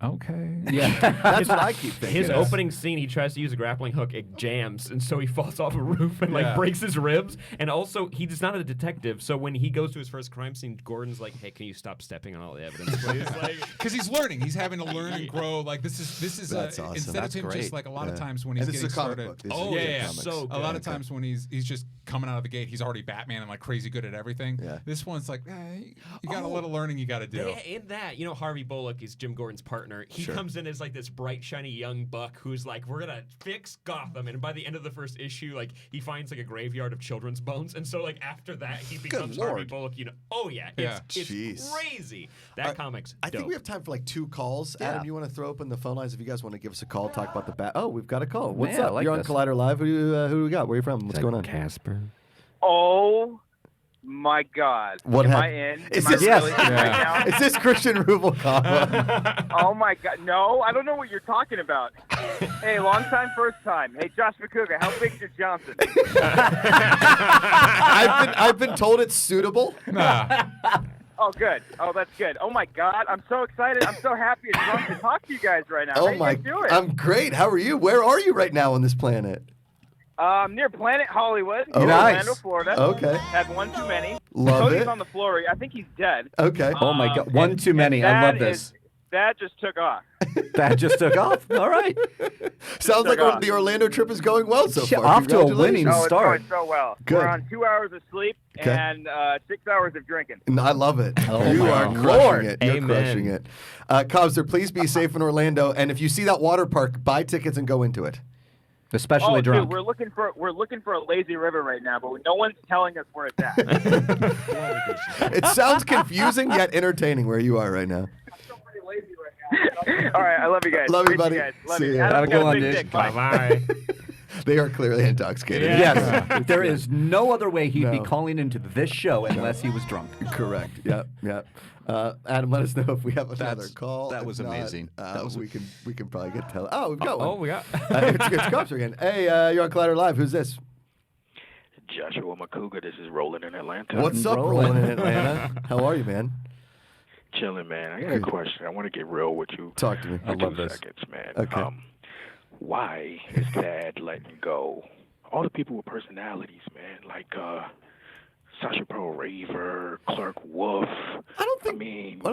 okay. Yeah. That's what I keep thinking. His opening scene, he tries to use a grappling hook, it jams, and so he falls off a roof and like breaks his ribs. And also, he's not a detective, so when he goes to his first crime scene, Gordon's like, "Hey, can you stop stepping on all the evidence, please?" Because he's learning, he's having to learn and grow. Like this is That's awesome. instead That's of him great. just like a lot of times when he's And this getting is a comic started. book. This Oh is yeah, comics. so a lot of times when he's just coming out of the gate, he's already Batman and like crazy good at everything. Yeah. This one's like, you got a little learning you got to do. In that, Harvey Bullock is Jim Gordon's partner. He comes in as like this bright, shiny young buck who's like, we're gonna fix Gotham. And by the end of the first issue, like he finds like a graveyard of children's bones. And so like after that, he becomes Harvey Lord. Bullock. It's Jeez. crazy. That comic's I think dope. we have time for like 2 calls. Yeah. Adam, you want to throw open the phone lines if you guys want to give us a call, talk about the bat? Oh, we've got a call. What's Man, I up? like You're this. on Collider Live. Who do we got? Where are you from? What's going on? Casper. Oh my God! What Am hap- I in? Is Am I this- really Yes. in right Is this Christian Rubalcaba? now? Oh my God! No, I don't know what you're talking about. Hey, long time, first time. Hey, Josh McCougar, how big's your Johnson? I've been told it's suitable. Nah. Oh, good. Oh, that's good. Oh my God! I'm so excited. I'm so happy and drunk to talk to you guys right now. Oh how you my! guys doing? I'm great. How are you? Where are you right now on this planet? Near Planet Hollywood, Oh, in nice. Orlando, Florida. Okay. Had one too many. Love Cody's it. on the floor. I think he's dead. Okay. Oh my God. One too many. I love this. That just took off. That just took off. All right. Sounds like off. the Orlando trip is going well so Yeah, far. off to a winning Congratulations. Oh, it's start. going so well. Good. We're on 2 hours of sleep Okay. and 6 hours of drinking. I love it. Oh you my are Lord. crushing it. You're Amen. crushing it. Cubster, please be safe in Orlando. And if you see that water park, buy tickets and go into it. Especially Oh, drunk. dude, we're looking for a lazy river right now, but no one's telling us where it's at. It sounds confusing yet entertaining where you are right now. All right, I love you guys. Love you, Appreciate buddy. Love See you. ya. Adam, Have a good got one, big dude. dick. Bye. Bye. They are clearly intoxicated. Yes. There is no other way he'd be No. calling into this show unless he was drunk. Correct. Yep. Yep. Adam, let us know if we have another call. that If was not, amazing. we can probably get tele. Oh, we've got one. Oh, we got. It's Cubster again. Hey, you're on Collider Live. Who's this? Joshua McCougar, this is Roland in Atlanta. What's up, Rolling. Roland in Atlanta? How are you, man? Chilling, man. I got a question. I want to get real with you. Talk to me. for 2 seconds, man. Okay. Why is Dad letting go all the people with personalities, man? Like Sasha Pearl Raver, Clark Wolf. I don't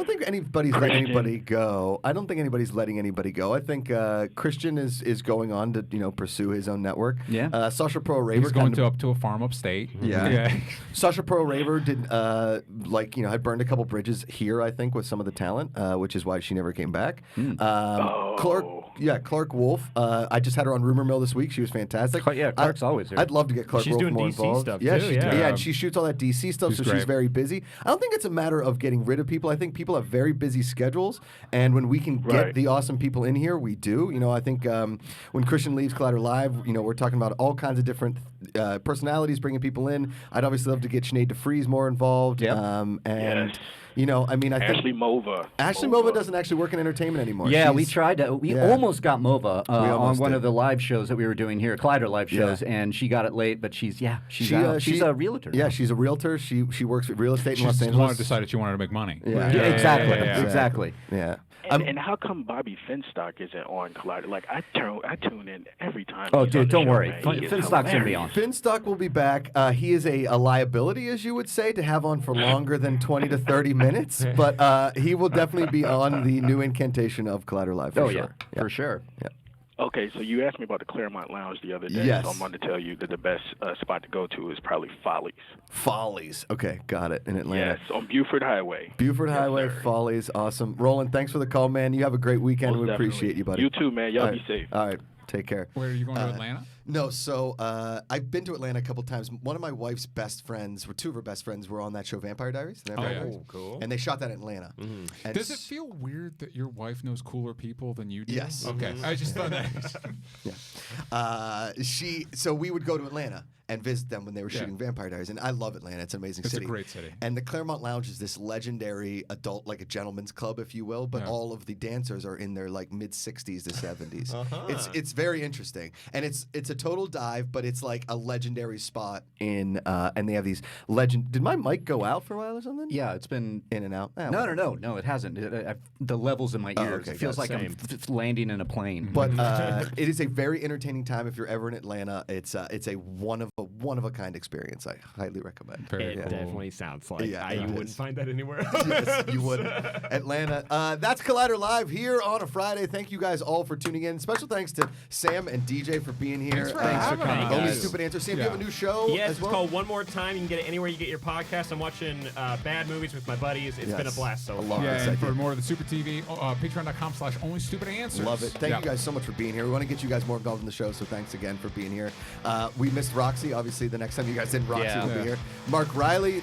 think anybody's letting Christian. anybody go. I don't think anybody's letting anybody go. I think Christian is going on to pursue his own network. Yeah. Sasha Pearl Raver He's going kind of- up to a farm upstate. Yeah. Sasha Pearl Raver did had burned a couple bridges here, I think, with some of the talent, which is why she never came back. Clark Wolf. I just had her on Rumor Mill this week. She was fantastic. Clark's always here. I'd love to get Clark She's Wolf doing more DC involved. stuff, yeah, too, she's yeah. and she shoots all that DC stuff, She's so she's great. very busy. I don't think it's a matter of getting rid of people. I think people have very busy schedules, and when we can get Right. the awesome people in here, we do. I think when Christian leaves Collider Live, we're talking about all kinds of different personalities, bringing people in. I'd obviously love to get Sinead DeFries more involved. Yep. And You know, I mean, I think Ashley Mova. Ashley Mova doesn't actually work in entertainment anymore. Yeah, we She's- tried to. We Yeah. almost got Mova on almost one did. of the live shows that we were doing here, Collider live shows, and she got it late. But she's out. She's a realtor. Yeah, she's a realtor. She works with real estate in She Los just Angeles. decided she wanted to make money. Yeah. Exactly. Yeah. And how come Bobby Finstock isn't on Collider? Like I tune in every time. Oh, he's dude, on the don't show, worry. man. He is Finstock's gonna be hilarious. on. Finstock will be back. He is a liability, as you would say, to have on for longer than 20 to 30 minutes. But he will definitely be on the new incantation of Collider Live. For sure. For sure. Yeah. Okay, so you asked me about the Claremont Lounge the other day. Yes. So I'm going to tell you that the best spot to go to is probably Follies. Follies. Okay, got it. In Atlanta. Yes, on Buford Highway. Buford Yes, Highway, sir. Follies. Awesome. Roland, thanks for the call, man. You have a great weekend. Most We definitely. appreciate you, buddy. You too, man. Y'all All be right. safe. All right. Take care. Where are you going to Atlanta? No, so I've been to Atlanta a couple times. One of my wife's best friends, or two of her best friends, were on that show Vampire Diaries. The Vampire yeah. Diaries. Oh, cool. And they shot that in Atlanta. And Does it feel weird that your wife knows cooler people than you do? Yes. Okay. I just thought that. So we would go to Atlanta and visit them when they were Yeah. shooting Vampire Diaries, and I love Atlanta. It's an amazing It's a city. great city. And the Claremont Lounge is this legendary adult, like a gentleman's club, if you will. But Yeah. all of the dancers are in their like mid 60s to 70s. Uh-huh. It's very interesting, and it's a total dive, but it's like a legendary spot. And they have these legend. Did my mic go out for a while or something? Yeah, it's been. In and out. No, it hasn't. The levels in my ears. okay, It feels got like it. I'm landing in a plane. But it is a very entertaining time if you're ever in Atlanta. It's a one of a kind experience. I highly recommend. Very It cool. definitely sounds like Yeah, you it wouldn't is. find that anywhere else. Yes, you would. Atlanta. That's Collider Live here on a Friday. Thank you guys all for tuning in. Special thanks to Sam and DJ for being here. Thanks for having us. Only guys. Stupid Answer. Sam, Yeah. you have a new show Yes, as it's well? called One More Time. You can get it anywhere you get your podcast. I'm watching bad movies with my buddies. It's been a Yes. blast so I far. love Yeah, this and idea. for more of the Super TV, patreon.com/onlystupidanswers. Love it. Thank Yeah. you guys so much for being here. We want to get you guys more involved in the show, so thanks again for being here. We missed Roxy. Obviously, the next time you guys in, Roxy Yeah. will be Yeah. here. Mark Riley,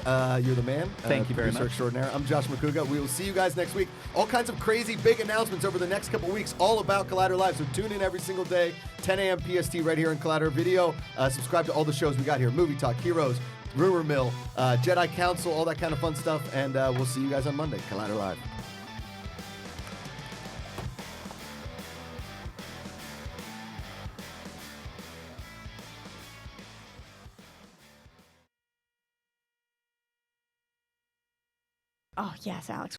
you're the man. Thank you very producer much. extraordinaire. I'm Josh McCouga. We will see you guys next week. All kinds of crazy big announcements over the next couple weeks, all about Collider Live. So tune in every single day, 10 a.m. PST, right here in Collider Video. Subscribe to all the shows we got here: Movie Talk, Heroes, Rumor Mill, Jedi Council, all that kind of fun stuff. And we'll see you guys on Monday. Collider Live. Oh, yes, Alex.